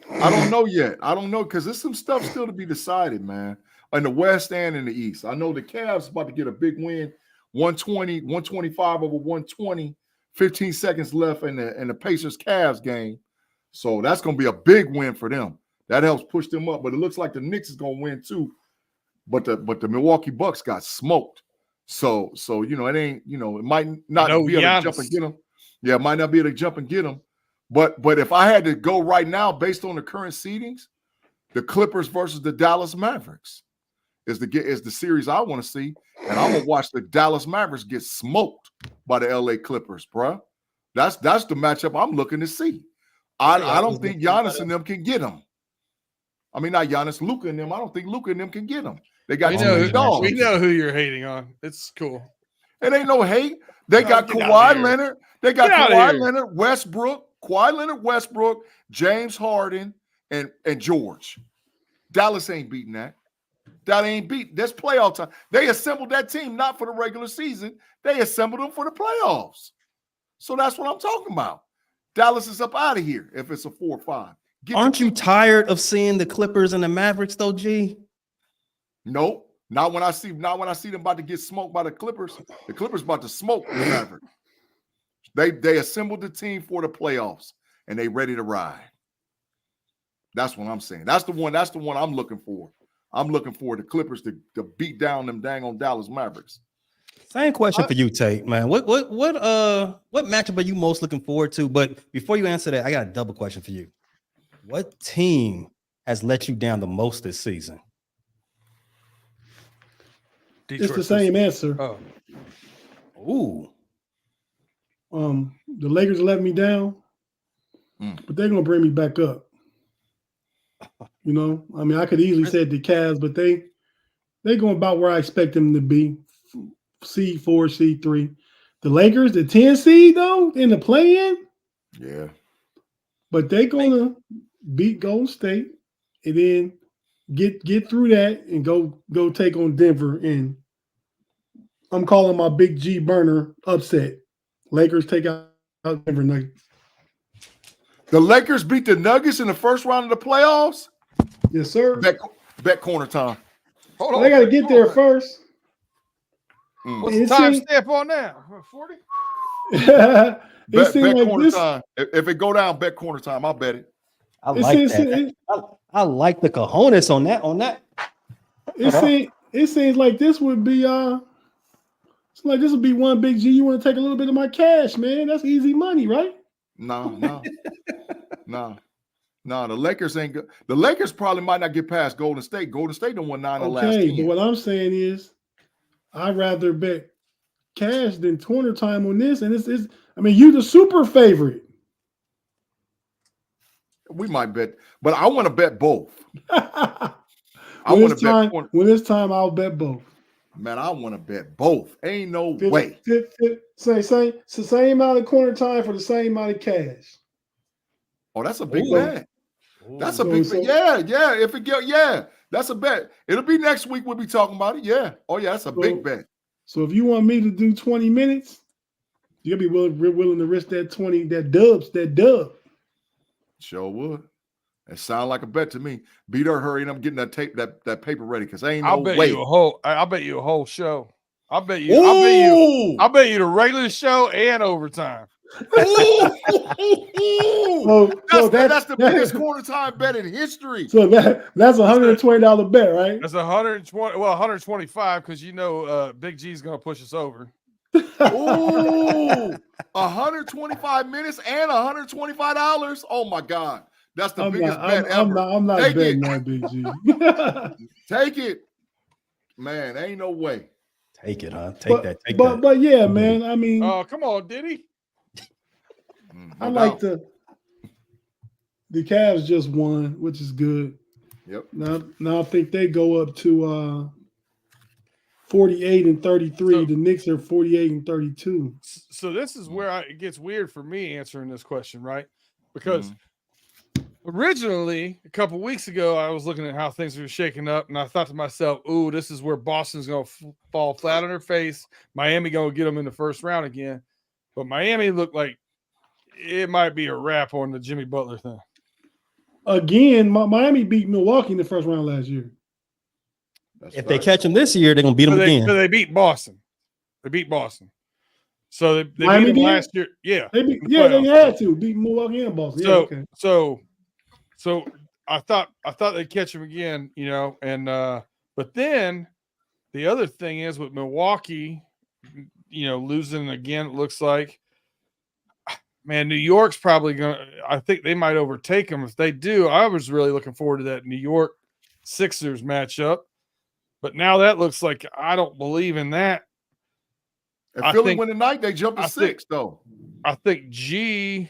B: I don't know yet. I don't know because there's some stuff still to be decided, man. In the West and in the East. I know the Cavs about to get a big win, 125 over 120, 15 seconds left in the Pacers-Cavs game. So that's going to be a big win for them. That helps push them up. But it looks like the Knicks is going to win too. But the Milwaukee Bucks got smoked. So it ain't, it might not be able to jump and get them. Yeah, it might not be able to jump and get them. But if I had to go right now based on the current seedings, the Clippers versus the Dallas Mavericks is the series I want to see, and I'm gonna watch the Dallas Mavericks get smoked by the LA Clippers, bro. That's the matchup I'm looking to see. I don't think Giannis and them can get them. I mean, not Giannis, Luka and them. I don't think Luka and them can get them. They got dogs.
C: We know who you're hating on. It's cool.
B: It ain't no hate. They got Kawhi Leonard. They got Kawhi Leonard, Westbrook, James Harden, and George. Dallas ain't beating that. That ain't beat. That's playoff time. They assembled that team not for the regular season. They assembled them for the playoffs. So that's what I'm talking about. Dallas is up out of here if it's a 4-5.
A: Aren't you tired of seeing the Clippers and the Mavericks though, G?
B: Nope. Not when I see them about to get smoked by the Clippers. The Clippers about to smoke the Mavericks. They assembled the team for the playoffs and they ready to ride. That's what I'm saying. That's the one I'm looking for. I'm looking for the Clippers to beat down them dang on Dallas Mavericks.
A: Same question for you, Tate, man. What matchup are you most looking forward to? But before you answer that, I got a double question for you. What team has let you down the most this season?
D: It's the same answer.
C: Oh.
A: Ooh.
D: The Lakers let me down, but they're gonna bring me back up. I mean, I could easily say the Cavs, but they going about where I expect them to be. Seed 4, seed 3. The Lakers, the 10 seed though, in the play-in.
B: Yeah.
D: But they gonna beat Golden State, and then get through that and go take on Denver. And I'm calling my Big G burner upset. Lakers take out Denver Nuggets.
B: The Lakers beat the Nuggets in the first round of the playoffs.
D: Yes, sir.
B: Bet corner time.
C: Hold
D: Well, they got to get there first.
C: What's the time stamp on that? 40?
D: It
B: Bet
D: seems like
B: corner
D: this.
B: time. If it go down, bet corner time. I'll bet it.
A: I like that. I like the cojones on that.
D: It seems like this would be it's like this would be one Big G. You want to take a little bit of my cash, man? That's easy money, right?
B: No. The Lakers ain't good. The Lakers probably might not get past Golden State. Golden State done won 9 of the last 10.
D: But what I'm saying is, I'd rather bet cash than corner time on this. And it's I mean, you the super favorite.
B: We might bet, but I want to bet both. I
D: When
B: want
D: it's
B: to bet
D: time,
B: corner.
D: when it's time, I'll bet both.
B: Man, I want to bet both. Ain't no way.
D: Same amount of corner time for the same amount of cash.
B: Oh, that's a big
A: Ooh.
B: bet. That's a big bet. Yeah. If it get, that's a bet. It'll be next week. We'll be talking about it. Yeah. Oh, yeah, that's a big bet.
D: So if you want me to do 20 minutes, you'll be willing to risk that 20, that dub.
B: Sure would. It sound like a bet to me. Beat her, hurry, and I'm getting that paper ready because ain't no
C: I'll bet
B: way.
C: you a whole show. I'll bet you the regular show and overtime.
B: That's the
D: that-
B: biggest corner time bet in history.
D: So that's $120 bet, right?
C: That's 120. Well, 125 because Big G's gonna push us over.
B: Ooh, 125 minutes and $125. Oh my God. That's the biggest bet ever.
D: I'm not
B: Take
D: betting
B: it.
D: that, Big G.
B: Take it. Man, ain't no way.
A: Take it, huh?
D: Take
A: that.
D: But yeah, man. I mean,
C: Oh, come on, Diddy.
D: I like the Cavs just won, which is good.
B: Yep.
D: Now I think they go up to 48-33. The Knicks are 48-32.
C: So this is where it gets weird for me answering this question, right? Because originally, a couple weeks ago, I was looking at how things were shaking up, and I thought to myself, "Ooh, this is where Boston's going to fall flat on their face. Miami going to get them in the first round again." But Miami looked like it might be a wrap on the Jimmy Butler thing.
D: Again, Miami beat Milwaukee in the first round last year.
A: If they catch them this year, they're gonna beat them again.
C: So they beat Boston. So they beat them last year. Yeah.
D: They had to beat Milwaukee and Boston.
C: So I thought they'd catch them again, and but then the other thing is with Milwaukee, losing again, it looks like, man, New York's probably I think they might overtake them. If they do, I was really looking forward to that New York Sixers matchup. But now that looks like I don't believe in that.
B: If Philly win tonight, they jump to 6, though.
C: I think G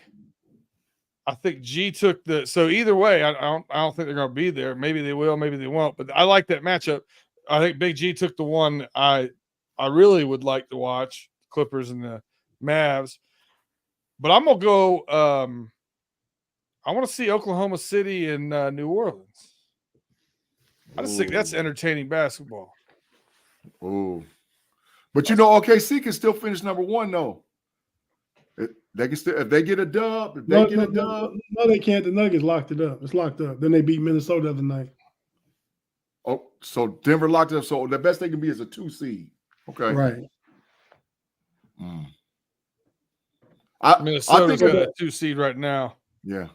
C: took the. So either way, I don't think they're going to be there. Maybe they will, maybe they won't. But I like that matchup. I think Big G took the one I really would like to watch, Clippers and the Mavs. But I'm gonna go. I want to see Oklahoma City and New Orleans. I just think that's entertaining basketball.
B: Oh, but OKC can still finish number 1 though. They can still, if they get a dub.
D: No, they can't. The Nuggets locked it up. It's locked up. Then they beat Minnesota the other night.
B: Oh, so Denver locked it up. So the best they can be is a 2 seed. Okay,
D: right.
C: Minnesota's got a 2 seed right now.
B: Yeah.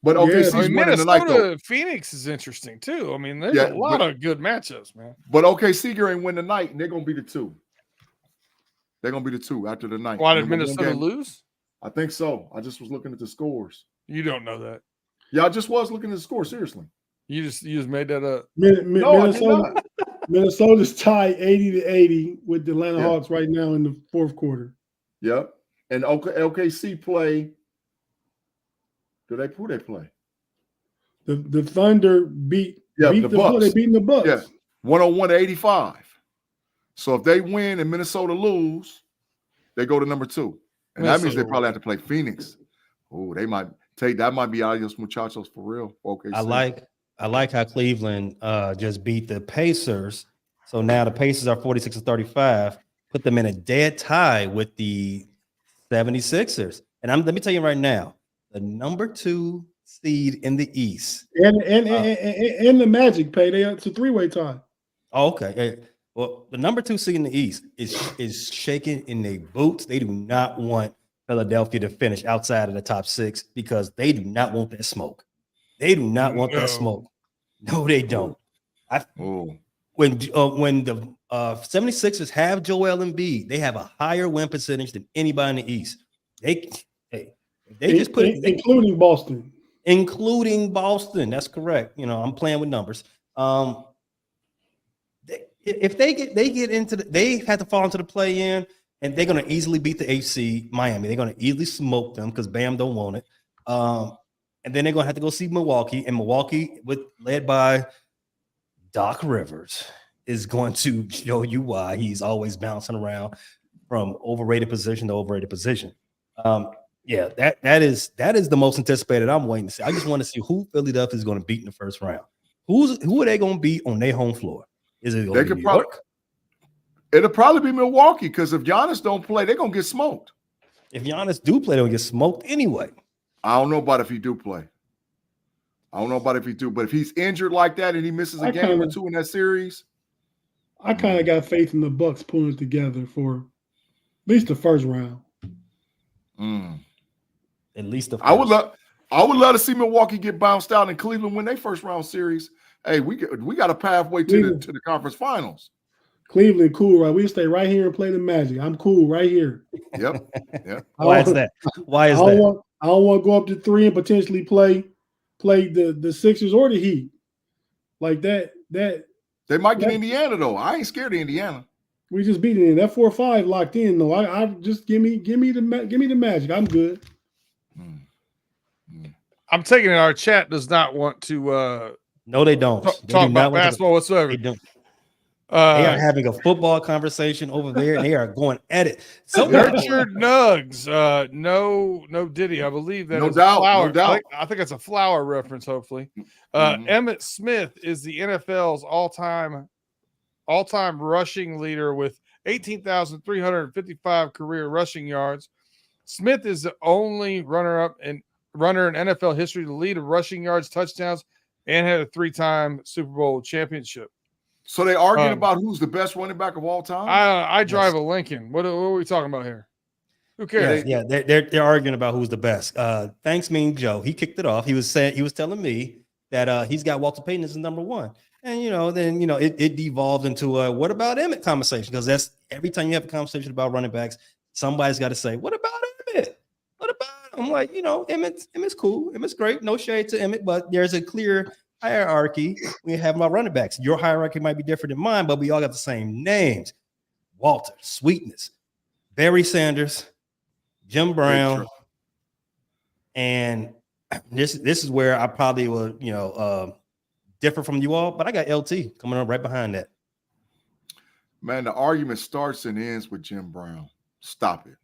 B: But OKC's winning tonight, though.
C: Phoenix is interesting too. I mean, there's a lot of good matchups, man.
B: But OKC ain't win tonight, and they're gonna be the 2. They're gonna be the 2 after the night.
C: Why did Minnesota lose?
B: I think so. I just was looking at the scores.
C: You don't know that.
B: Yeah, I just was looking at the score. Seriously.
C: You just made that up.
D: Minnesota's tied 80-80 with the Atlanta Hawks right now in the fourth quarter.
B: Yep. And OKC play. Who they play?
D: The Thunder beat
B: the Bucks.
D: They beating the Bucks.
B: Yeah, 101-85. So if they win and Minnesota lose, they go to number 2, and that means they probably have to play Phoenix. Oh, they might take that. Might be adios muchachos for real. OKC.
A: I like I like how Cleveland just beat the Pacers. So now the Pacers are 46-35, put them in a dead tie with the 76ers. And let me tell you right now, the number 2 seed in the East.
D: And the Magic pay. It's a 3-way tie.
A: Okay. Well, the number 2 seed in the East is shaking in their boots. They do not want Philadelphia to finish outside of the top 6 because they do not want that smoke. They do not want that smoke. No, they don't. When the 76ers have Joel Embiid, they have a higher win percentage than anybody in the East. They just put it,
D: including Boston.
A: Including Boston. That's correct. I'm playing with numbers. If they have to fall into the play-in, and they're going to easily beat the AFC Miami. They're going to easily smoke them because Bam don't want it. And then they're going to have to go see Milwaukee, and Milwaukee, led by Doc Rivers, is going to show you why he's always bouncing around from overrated position to overrated position. Yeah, that is the most anticipated. I'm waiting to see. I just want to see who Philadelphia is going to beat in the first round. Who are they going to beat on their home floor? Is it going to be New York?
B: It'll probably be Milwaukee because if Giannis don't play, they're going to get smoked.
A: If Giannis do play, they'll get smoked anyway.
B: I don't know about if he do play. But if he's injured like that and he misses a game or two in that series,
D: I kind of got faith in the Bucks pulling it together for at least the first round.
A: At least the first.
B: I would love to see Milwaukee get bounced out and Cleveland win their first round series. Hey, we got a pathway to the conference finals.
D: Cleveland, cool, right? We stay right here and play the Magic. I'm cool right here.
B: Yep.
A: Why is that? I don't
D: want to go up to 3 and potentially play the Sixers or the Heat like that.
B: They might get Indiana though. I ain't scared of Indiana.
D: We just beat it. That 4-5 locked in though. I just give me the Magic. I'm good.
C: I'm taking it. Our chat does not want to.
A: No, they don't.
C: Talk about basketball whatsoever.
A: They don't. They are having a football conversation over there, and they are going at it.
C: Nurtured Nugs, no Diddy. I believe that
B: no
C: is
B: doubt,
C: Flower.
B: no doubt.
C: I think it's a Flower reference. Hopefully, Emmitt Smith is the NFL's all-time rushing leader with 18,355 career rushing yards. Smith is the only runner in NFL history to lead in rushing yards, touchdowns, and had a 3-time Super Bowl championship.
B: So they arguing about who's the best running back of all time?
C: I drive a Lincoln. What are we talking about here? Who cares?
A: Yeah, they're arguing about who's the best. Thanks, Mean Joe. He kicked it off. He was telling me that he's got Walter Payton as number 1. And it devolved into a what about Emmett conversation, because that's every time you have a conversation about running backs, somebody's got to say, what about Emmett? What about him? I'm like, Emmett's cool. Emmett's great. No shade to Emmett, but there's a clear hierarchy when you have my running backs. Your hierarchy might be different than mine, but we all got the same names. Walter, Sweetness, Barry Sanders, Jim Brown, and this is where I probably will, differ from you all, but I got LT coming up right behind that.
B: Man, the argument starts and ends with Jim Brown. Stop it.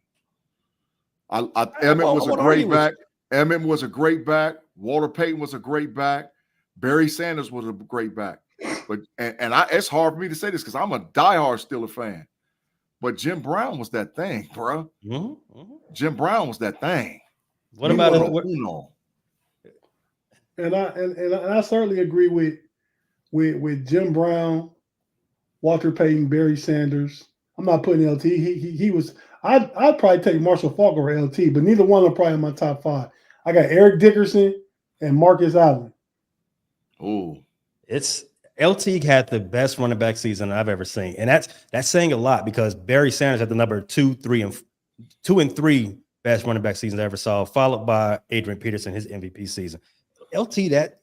B: Emmett was a great back. Emmett was a great back. Walter Payton was a great back. Barry Sanders was a great back. But it's hard for me to say this because I'm a diehard Steeler fan. But Jim Brown was that thing, bro. Jim Brown was that thing.
A: What about it?
D: And I certainly agree with Jim Brown, Walter Payton, Barry Sanders. I'm not putting LT. He was. I'd probably take Marshall Faulk over LT, but neither one are probably in my top 5. I got Eric Dickerson and Marcus Allen.
B: Oh,
A: it's LT had the best running back season I've ever seen, and that's saying a lot because Barry Sanders had the number 2, 3, and 3 best running back seasons I ever saw, followed by Adrian Peterson, his MVP season. That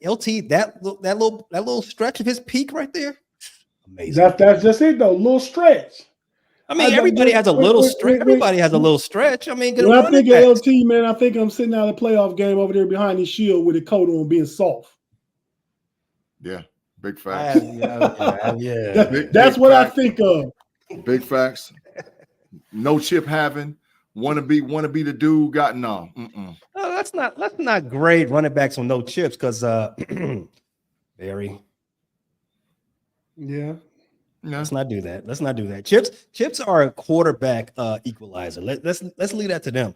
A: little stretch of his peak right there, amazing.
D: That's just it though, little stretch.
A: I mean, everybody has a little stretch. Everybody has a little stretch. I mean,
D: when I think of LT, man, I think I'm sitting out a playoff game over there behind his shield with a coat on, being soft.
B: Yeah, big facts.
D: That's what I think of.
B: Big facts. No chip having. Want to be the dude. Got no.
A: No, that's not great running backs with no chips because Barry.
D: Yeah.
B: Yeah.
A: Let's not do that. Let's not do that. Chips are a quarterback equalizer. Let's leave that to them.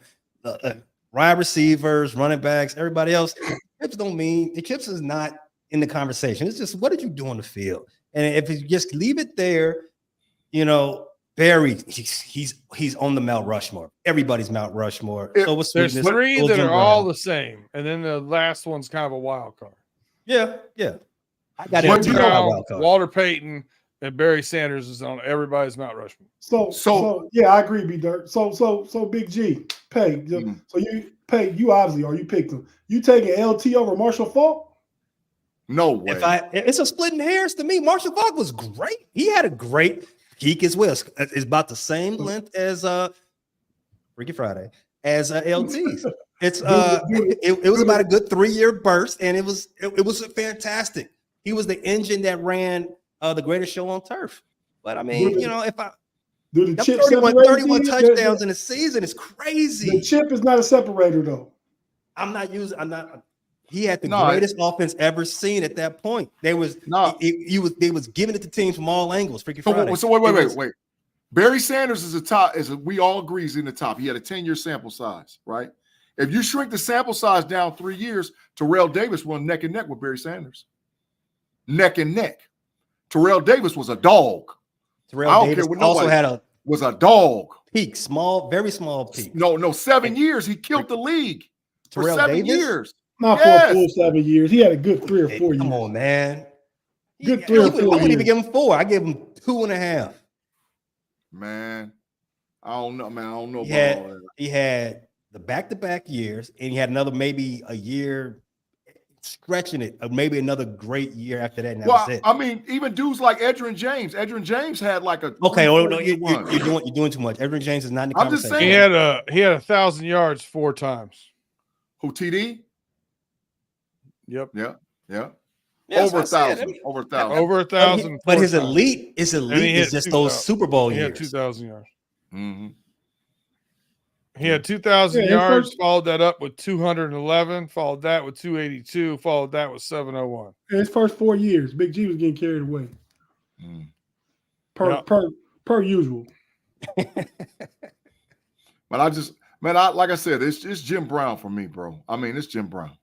A: Wide receivers, running backs, everybody else. Chips don't mean the chips is not in the conversation. It's just what did you do on the field? And if you just leave it there, Barry, he's on the Mount Rushmore. Everybody's Mount Rushmore. So was
C: There's
A: Sweetness,
C: three
A: so was
C: that
A: Jim
C: are all
A: Brown.
C: the same, and then the last one's kind of a wild card.
A: Yeah. I got
B: But
A: it.
B: you know-
A: Wild card.
C: Walter Payton and Barry Sanders is on everybody's Mount Rushmore.
D: So yeah, I agree, B Dirt. So Big G, Pay. So you obviously picked him. You taking LT over Marshall Faulk?
B: No way.
A: It's a splitting hairs to me. Marshall Faulk was great. He had a great geek as well. It's about the same length as Freaky Friday as LT's. It's it was about a good 3-year burst, and it was fantastic. He was the engine that ran the greatest show on turf. But I mean, if I
D: do the chip
A: 31 touchdowns in a season is crazy.
D: The chip is not a separator though.
A: He had the greatest offense ever seen at that point. They was giving it to teams from all angles. Freaky Friday.
B: So wait. Barry Sanders is we all agree is in the top. He had a 10-year sample size, right? If you shrink the sample size down 3 years, Terrell Davis won neck and neck with Barry Sanders. Neck and neck. Terrell Davis was a dog.
A: Terrell Davis also
B: was a dog.
A: Peak, very small peak.
B: No, 7 years. He killed the league for
A: Terrell
B: 7
A: Davis?
B: years.
D: Not for a full 7 years. He had a good 3 or 4 years.
A: Come on, man.
D: Good 3 or 4 years.
A: I wouldn't even give him 4. I give him 2.5.
B: Man, I don't know, man. I don't know
A: He
B: about all that.
A: He had the back-to-back years, and he had another maybe a year stretching it, or maybe another great year after that. And that was it.
B: I mean, even dudes like Edgerrin James. Edgerrin James had like a
A: you're doing too much. Edgerrin James is not in the
B: I'm just
A: conversation.
B: saying.
C: He had 1,000 yards 4 times.
B: Who, TD?
C: Yep.
B: Yeah.
A: Yeah,
B: Over 1,000. Over 1,000.
C: Over 1,000.
A: But his elite is just those Super Bowl
C: He
A: years.
C: had 2,000 yards.
B: Mm-hmm.
C: He had 2,000
D: Yeah,
C: yards, followed that up with 211, followed that with 282, followed that with 701.
D: In his first 4 years, Big G was getting carried away. Per usual.
B: But I like I said, it's Jim Brown for me, bro. I mean, it's Jim Brown.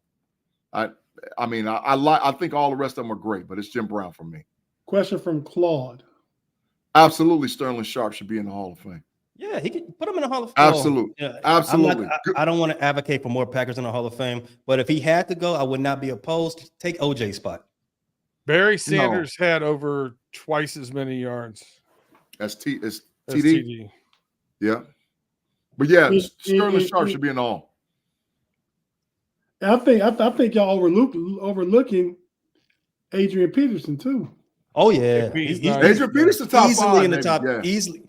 B: I think all the rest of them are great, but it's Jim Brown for me.
D: Question from Claude.
B: Absolutely, Sterling Sharp should be in the Hall of Fame.
A: Yeah, he could put him in the Hall of Fame.
B: Absolutely.
A: Yeah,
B: Absolutely.
A: I don't want to advocate for more Packers in the Hall of Fame, but if he had to go, I would not be opposed. Take OJ's spot.
C: Barry Sanders had over twice as many yards
B: As TD.
C: TD.
B: Yeah. But yeah, Sterling Sharp should be in the Hall.
D: I think y'all overlooking Adrian Peterson too.
A: Oh yeah,
B: Adrian Peterson top
A: easily
B: 5
A: in the top.
B: Yeah.
A: Easily.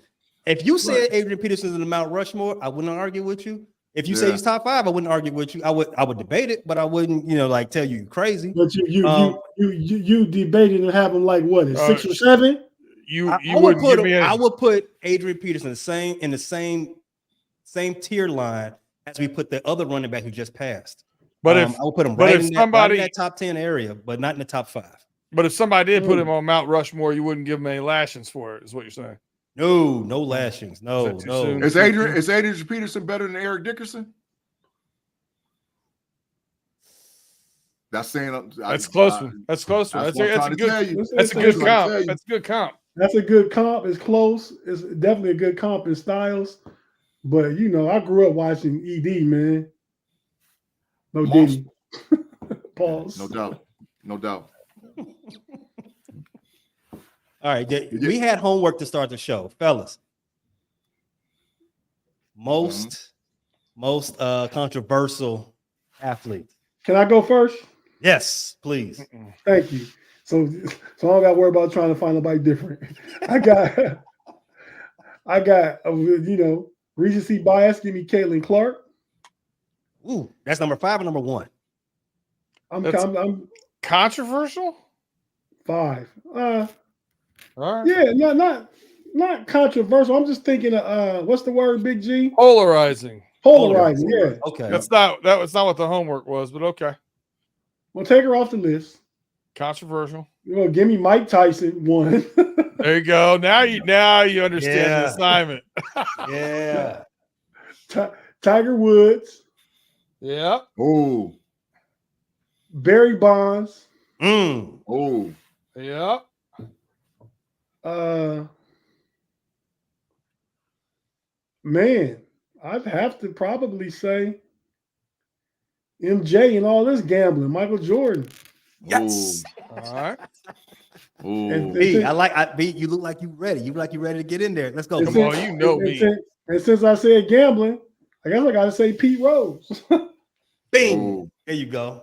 A: If you said Adrian Peterson's in the Mount Rushmore, I wouldn't argue with you. If you say he's top 5, I wouldn't argue with you. I would debate it, but I wouldn't, tell you crazy.
D: But you debated and have him like what, 6 or 7?
A: I would put Adrian Peterson in the same tier line as we put the other running back who just passed. But I would put him right in that top 10 area, but not in the top 5.
C: But if somebody did put him on Mount Rushmore, you wouldn't give him any lashings for it, is what you're saying.
A: No lashings. No.
B: Is Adrian Peterson better than Eric Dickerson? That's saying
C: that's close one. That's close one. That's a good comp. That's a good comp.
D: That's a good comp. It's close. It's definitely a good comp in styles. But I grew up watching ED, man. No Diddy. Pause.
B: No doubt.
A: All right, we had homework to start the show, fellas. Most controversial athlete.
D: Can I go first?
A: Yes, please.
D: Thank you. So I don't got to worry about trying to find nobody different. I got recency bias. Give me Caitlin Clark.
A: Ooh, that's number 5 or number 1?
D: I'm
C: controversial.
D: 5.
C: All right.
D: Yeah, not controversial. I'm just thinking what's the word, Big G?
C: Polarizing.
D: Yeah.
A: Okay.
C: That was not what the homework was, but okay.
D: Well, take her off the list.
C: Controversial.
D: Well, give me Mike Tyson one.
C: There you go. Now you understand the
A: Yeah.
C: assignment.
A: Yeah.
D: Tiger Woods,
C: Yeah.
B: Oh,
D: Barry Bonds,
B: oh.
C: Yeah.
D: Man, I'd have to probably say MJ and all this gambling, Michael Jordan.
A: Yes.
C: All right.
D: And,
B: Oh.
A: B, B, you look like you ready. You look like you ready to get in there. Let's go.
D: and
C: Come
A: B.
C: on, you know me.
D: And since I said gambling, I guess I got to say Pete Rose.
A: Bing.
B: Oh.
A: There you go.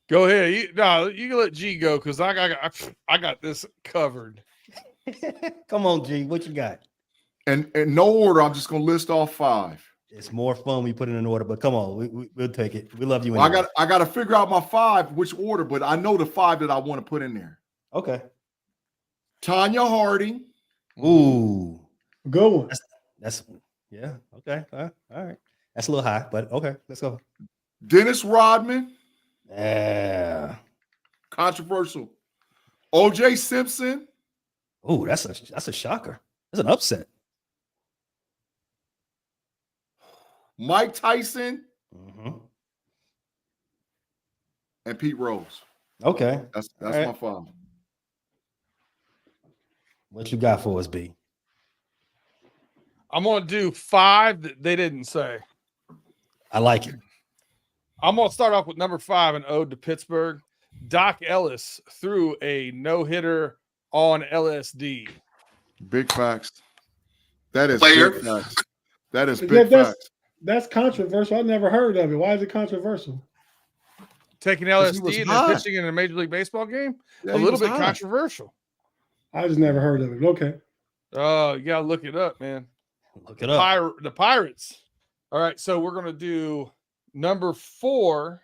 C: Go ahead. You can let G go because I got this covered.
A: Come on, G. What you got?
B: And in no order, I'm just gonna list off 5.
A: It's more fun when we put it in order, but come on, we'll take it. We love you.
B: Well,
A: anyway.
B: I got to figure out my 5, which order, but I know the 5 that I want to put in there.
A: Okay.
B: Tanya Harding.
A: Ooh.
D: Good one.
A: That's yeah. Okay. All right. That's a little high, but okay. Let's go.
B: Dennis Rodman.
A: Yeah.
B: Controversial. O.J. Simpson.
A: Ooh, that's a shocker. That's an upset.
B: Mike Tyson.
A: Mm-hmm.
B: And Pete Rose.
A: Okay.
B: That's
A: right.
B: my 5.
A: What you got for us, B?
C: I'm gonna do 5 that they didn't say.
A: I like it.
C: I'm gonna start off with number 5, an ode to Pittsburgh. Doc Ellis threw a no-hitter on LSD.
B: Big facts. That is
E: Player.
B: big facts. That is
D: Yeah,
B: big facts.
D: That's controversial. I never heard of it. Why is it controversial?
C: Taking
B: he
C: LSD
B: was
C: and
B: high.
C: then pitching in a Major League Baseball game?
B: Yeah,
C: A
B: he
C: little
B: was
C: bit
B: high.
C: controversial.
D: I just never heard of it. Okay.
C: Oh, you gotta look it up, man.
A: Look it up.
C: The Pirates. All right, so we're gonna do number 4.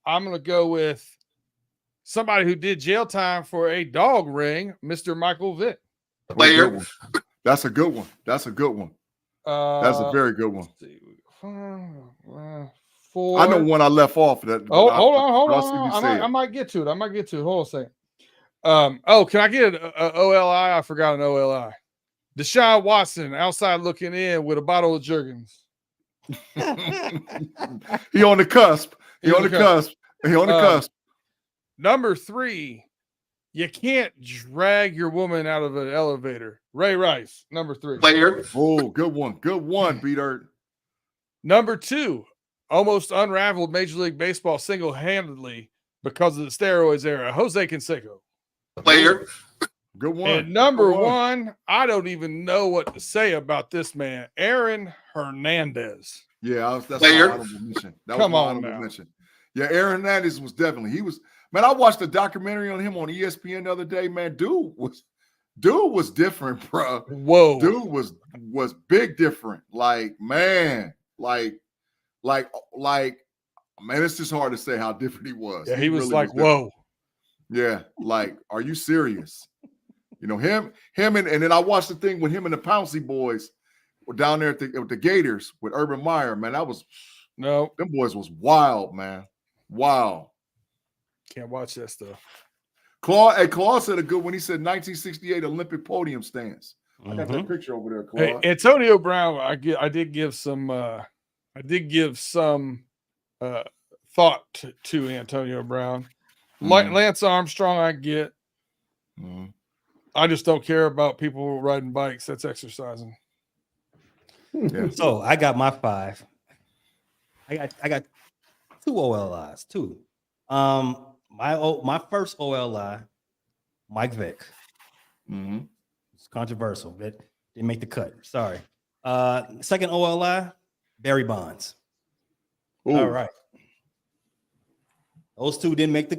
C: I'm gonna go with somebody who did jail time for a dog ring, Mr. Michael Vick.
B: Oh,
E: Player.
B: good one. That's a good one. That's a good one. That's a very good one.
C: 4.
B: I know one I left off. That.
C: Oh,
B: I-
C: hold on.
B: I'll see if you say
C: I
B: it.
C: might get to it. Hold on a second. Can I get an OLI? I forgot an OLI. Deshaun Watson outside looking in with a bottle of Jergens.
B: He on the cusp. He on the cusp. He on the
C: Um,
B: cusp.
C: Number 3, you can't drag your woman out of an elevator. Ray Rice, number 3.
E: Player.
B: Oh, good one. Good one, B-Dirt.
C: Number 2, almost unraveled Major League Baseball single-handedly because of the steroids era. Jose Canseco.
E: Player.
B: Good one.
C: And number
B: Good
C: 1, I don't even know what to say about this man, Aaron Hernandez.
B: Yeah, that's
E: Player.
B: my honorable mention. That
C: Come
B: was my
C: on
B: honorable
C: now.
B: mention. Yeah, Aaron Hernandez was definitely. He was. Man, I watched a documentary on him on ESPN the other day. Man, dude was different, bro.
C: Whoa.
B: Dude was big different. Like, man, like, man, it's just hard to say how different he was.
C: Yeah, he was
B: really
C: like,
B: different.
C: whoa.
B: Yeah, like, are you serious? You know, him and then I watched the thing with him and the Pouncey boys were down there at the Gators with Urban Meyer. Man, them boys was wild, man. Wow.
C: Can't watch that stuff.
B: Claude said a good one. He said 1968 Olympic podium stance. I got that picture over there, Claude.
C: Hey, Antonio Brown, I did give some thought to Antonio Brown. Lance Armstrong, I get.
B: Mhm.
C: I just don't care about people riding bikes. That's exercising.
B: Yeah.
A: So I got my 5. I got 2 OLIs. 2. My first OLI, Mike Vick.
B: Mhm.
A: It's controversial. It didn't make the cut. Sorry. Second OLI, Barry Bonds.
B: Ooh.
A: All right. Those 2 didn't make the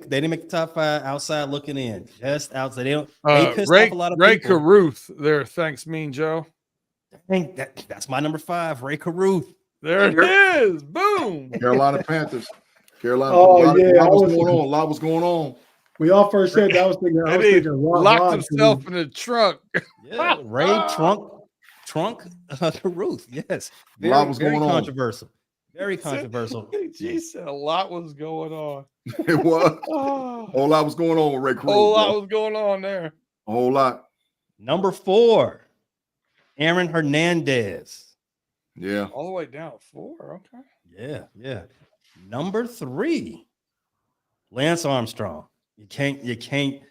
A: top 5 outside looking in. Just outside. They pissed off a lot of
C: Ray
A: people.
C: Caruth there. Thanks, Mean Joe.
A: I think that's my number 5, Ray Caruth.
C: There it is. Boom.
B: Carolina Panthers. Carolina.
D: Oh,
B: a lot
D: yeah,
B: was going on. A lot was going on.
D: When y'all first said that, I was thinking
C: And he locked
D: Rod
C: himself
D: Caruth.
C: in the trunk.
A: Yeah, Ray Trunk Caruth. Yes.
B: A lot was
A: Very
B: going on.
A: controversial. Very controversial.
C: He said a lot was going on.
B: It was.
C: Oh,
B: A whole lot was going on with Ray
C: a
B: Cruz.
C: whole lot
B: bro.
C: was going on there.
B: A whole lot.
A: Number 4, Aaron Hernandez.
B: Yeah.
C: All the way down to 4. Okay.
A: Yeah. Number 3, Lance Armstrong. You can't.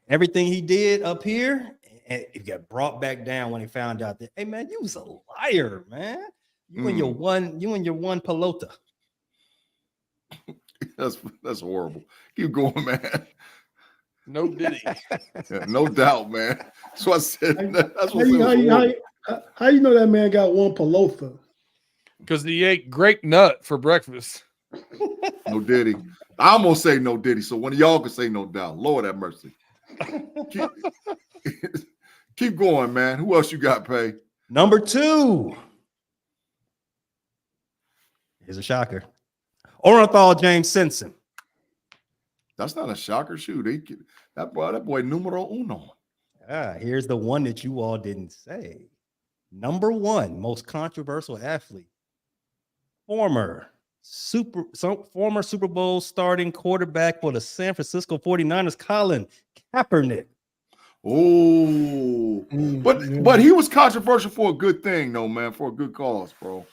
A: Everything he did up here, and it got brought back down when he found out that, hey man, you was a liar, man. You and your one pelota.
B: That's horrible. Keep going, man.
C: No Diddy.
B: Yeah, no doubt, man. That's what I said. That's what
D: How you know that man got one pelota?
C: Because he ate grape nut for breakfast.
B: No Diddy. I almost say no Diddy, so one of y'all can say no doubt. Lord have mercy. Keep going, man. Who else you got, Pay?
A: Number 2. Here's a shocker. Orenthal James Simpson.
B: That's not a shocker. Shoot, that boy numero uno.
A: Here's the one that you all didn't say. Number 1, most controversial athlete. Former Super Bowl starting quarterback for the San Francisco 49ers, Colin Kaepernick.
B: Oh, but he was controversial for a good thing, though, man, for a good cause, bro.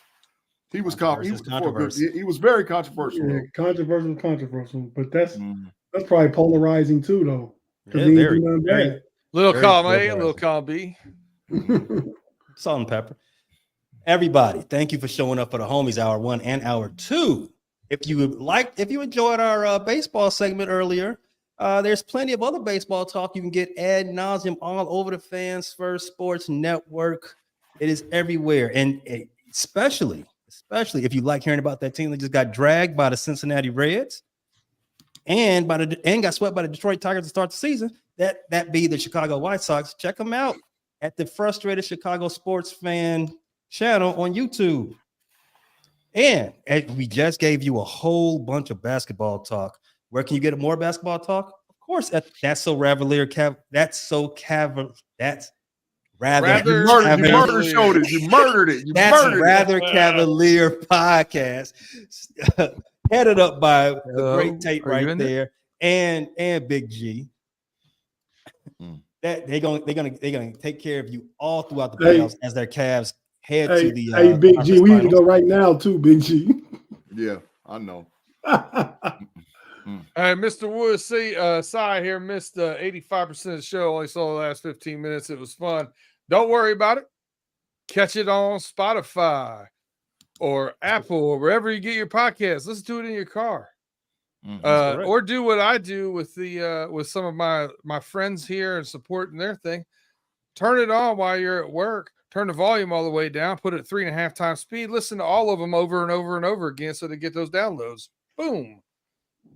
B: He was controversial. He was very controversial.
D: Yeah, controversial. But that's probably polarizing too, though.
A: Yeah,
D: he
A: very,
D: ain't do nothing bad.
C: Little
A: Very
C: column A,
A: polarizing.
C: little column B.
A: Salt and pepper. Everybody, thank you for showing up for the Homies Hour 1 and Hour 2. If you enjoyed our baseball segment earlier, there's plenty of other baseball talk you can get ad nauseum all over the Fans First Sports Network. It is everywhere, and especially if you like hearing about that team that just got dragged by the Cincinnati Reds and got swept by the Detroit Tigers to start the season. That be the Chicago White Sox. Check them out at the Frustrated Chicago Sports Fan channel on YouTube. And we just gave you a whole bunch of basketball talk. Where can you get more basketball talk? Of course, that's so Cavalier.
B: You murdered it.
A: That's Rather Cavalier podcast, headed up by the great Tate right there, and Big G. That they're gonna take care of you all throughout the playoffs as their Cavs head to the.
D: Hey, Big G, we need to
A: finals.
D: go right now too, Big G.
B: Yeah, I know.
C: Hey, Mr. Woods, Cy here missed 85% of the show. Only saw the last 15 minutes. It was fun. Don't worry about it. Catch it on Spotify or Apple or wherever you get your podcast. Listen to it in your car. Or do what I do with with some of my friends here and supporting their thing. Turn it on while you're at work. Turn the volume all the way down. Put it at 3.5 times speed. Listen to all of them over and over and over again so they get those downloads. Boom.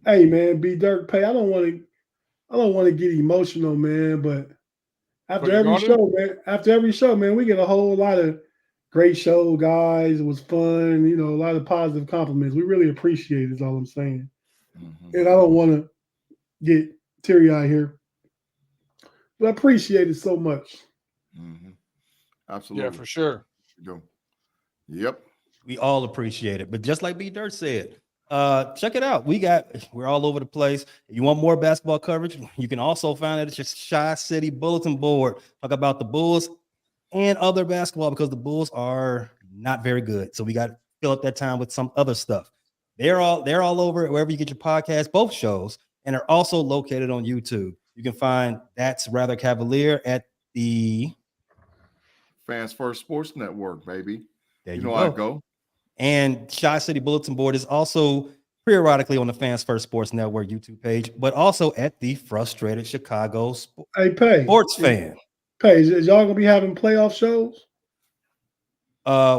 D: Hey man, B Dirt Pay. I don't want to get emotional, man, but after every show, man, we get a whole lot of great show, guys. It was fun, a lot of positive compliments. We really appreciate it, is all I'm saying. And I don't want to get teary-eyed here, but I appreciate it so much.
B: Absolutely.
C: Yeah, for sure.
B: Yep.
A: We all appreciate it. But just like B Dirt said, check it out. We're all over the place. If you want more basketball coverage, you can also find it at your Chi City bulletin board. Talk about the Bulls and other basketball because the Bulls are not very good. So we got to fill up that time with some other stuff. They're all over wherever you get your podcast, both shows, and are also located on YouTube. You can find That's Rather Cavalier at the
B: Fans First Sports Network, baby.
A: There
B: you
A: you
B: know
A: go.
B: I go.
A: And Chi City Bulletin Board is also periodically on the Fans First Sports Network YouTube page, but also at the Frustrated Chicago Sports Fan.
D: Pay, is y'all gonna be having playoff shows?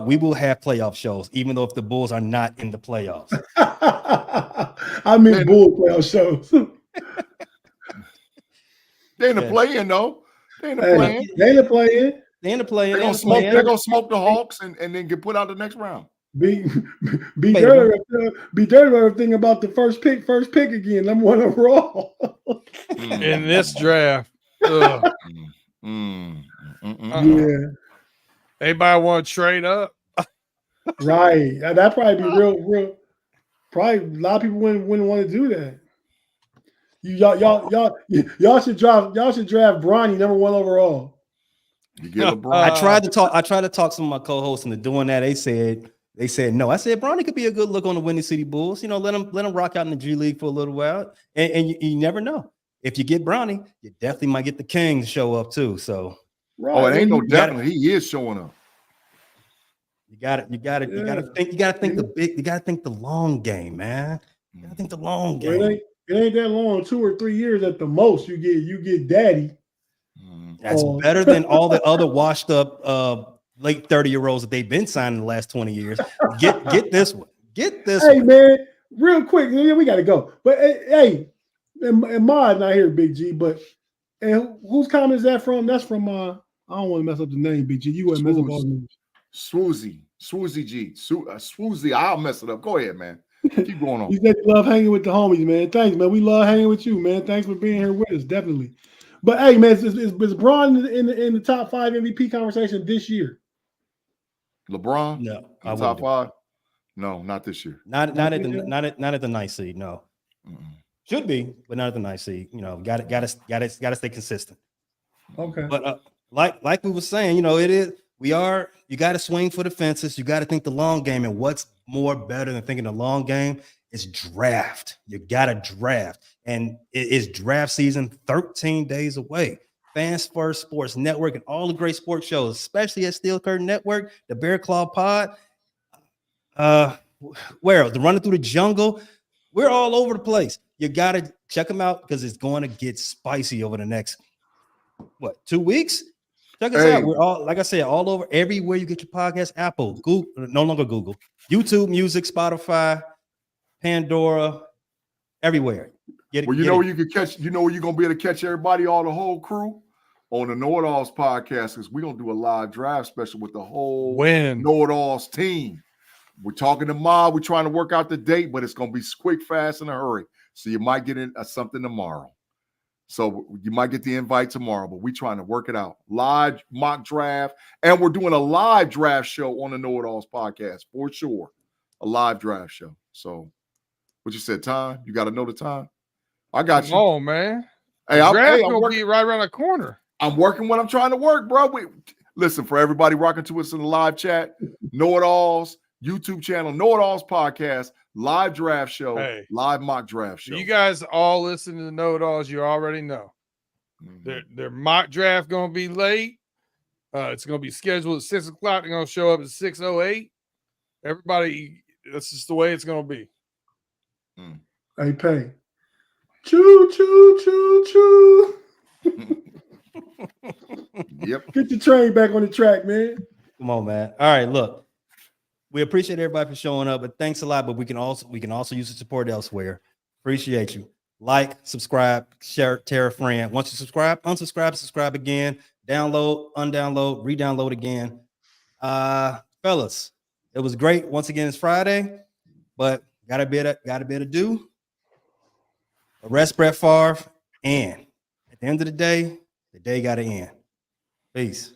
A: We will have playoff shows, even though if the Bulls are not in the playoffs.
D: I mean, Bull playoff shows.
B: They in the play-in, though. They in the play-in.
D: They in the play-in.
A: They're
B: gonna smoke the Hawks and then get put out the next round.
D: Be dirty thinking about the first pick again. Number 1 overall.
C: In this draft.
D: Yeah.
C: Anybody want to trade up?
D: Right. That'd probably be real. Probably a lot of people wouldn't want to do that. Y'all should draft Bronny #1 overall.
B: You get LeBron.
A: I tried to talk some of my co-hosts into doing that. They said no. I said Bronny could be a good look on the Windy City Bulls. You know, let him rock out in the G League for a little while. And you never know. If you get Bronny, you definitely might get the Kings show up too. So
D: Right.
B: Oh, it ain't no
D: You
B: definitely. He is showing up.
A: you got to think the long game, man. You got to think the long
D: Well,
A: game.
D: it ain't that long, 2 or 3 years at the most. You get daddy.
A: That's better than all the other washed up late 30-year-olds that they've been signing the last 20 years. Get this one. Get this
D: Hey
A: one.
D: man, real quick, we gotta go. But hey, and Ma's not here, Big G. But and whose comment is that from? That's from I don't want to mess up the name, Big G. You wouldn't mess up all the names.
B: Swoozy G. Swoozy, I'll mess it up. Go ahead, man. Keep going on.
D: You said you love hanging with the homies, man. Thanks, man. We love hanging with you, man. Thanks for being here with us, definitely. But hey, man, is Bron in the top 5 MVP conversation this year?
B: LeBron?
A: No,
B: in
A: I
B: the top
A: wouldn't
B: 5? No, not this year.
A: Not at the ninth seed. No, should be, but not at the ninth seed. You know, got to stay consistent.
D: Okay.
A: But like we were saying, you know, you got to swing for the fences. You got to think the long game, and what's more better than thinking the long game is draft. You got to draft, and it is draft season 13 days away. Fans First Sports Network and all the great sports shows, especially at Steel Curtain Network, the Bear Claw Pod, where the Running Through the Jungle, we're all over the place. You got to check them out because it's going to get spicy over the next 2 weeks. Check us out. We're all, like I said, all over everywhere you get your podcast. Apple, Google, no longer Google, YouTube Music, Spotify, Pandora, everywhere.
B: Well, you know where you can catch, you know where you're gonna be able to catch everybody, all the whole crew on the Know It Alls podcast, because we're gonna do a live draft special with the whole Know It Alls team. We're talking to Ma, we're trying to work out the date, but it's gonna be quick, fast, in a hurry. So you might get something tomorrow. So you might get the invite tomorrow, but we're trying to work it out. Live mock draft, and we're doing a live draft show on the Know It Alls podcast for sure. A live draft show. So what you said, time? You got to know the time. I got you.
C: Come on, man.
B: Hey,
C: I'm gonna be right around the corner.
B: I'm working what I'm trying to work, bro. Listen, for everybody rocking to us in the live chat, Know It Alls YouTube channel, Know It Alls podcast, live draft show, live mock draft show.
C: You guys all listen to the Know It Alls. You already know their mock draft gonna be late. It's gonna be scheduled at 6 o'clock. They're gonna show up at 6:08. Everybody, that's just the way it's gonna be.
D: Hey, Pay. Choo, choo, choo, choo.
B: Yep.
D: Get your train back on the track, man.
A: Come on, man. All right, look. We appreciate everybody for showing up, but thanks a lot. But we can also use the support elsewhere. Appreciate you. Like, subscribe, share, tell a friend. Once you subscribe, unsubscribe, subscribe again, download, undownload, re-download again. Fellas, it was great. Once again, it's Friday, but got a bit to do. Arrest Brett Favre, and at the end of the day got to end. Peace.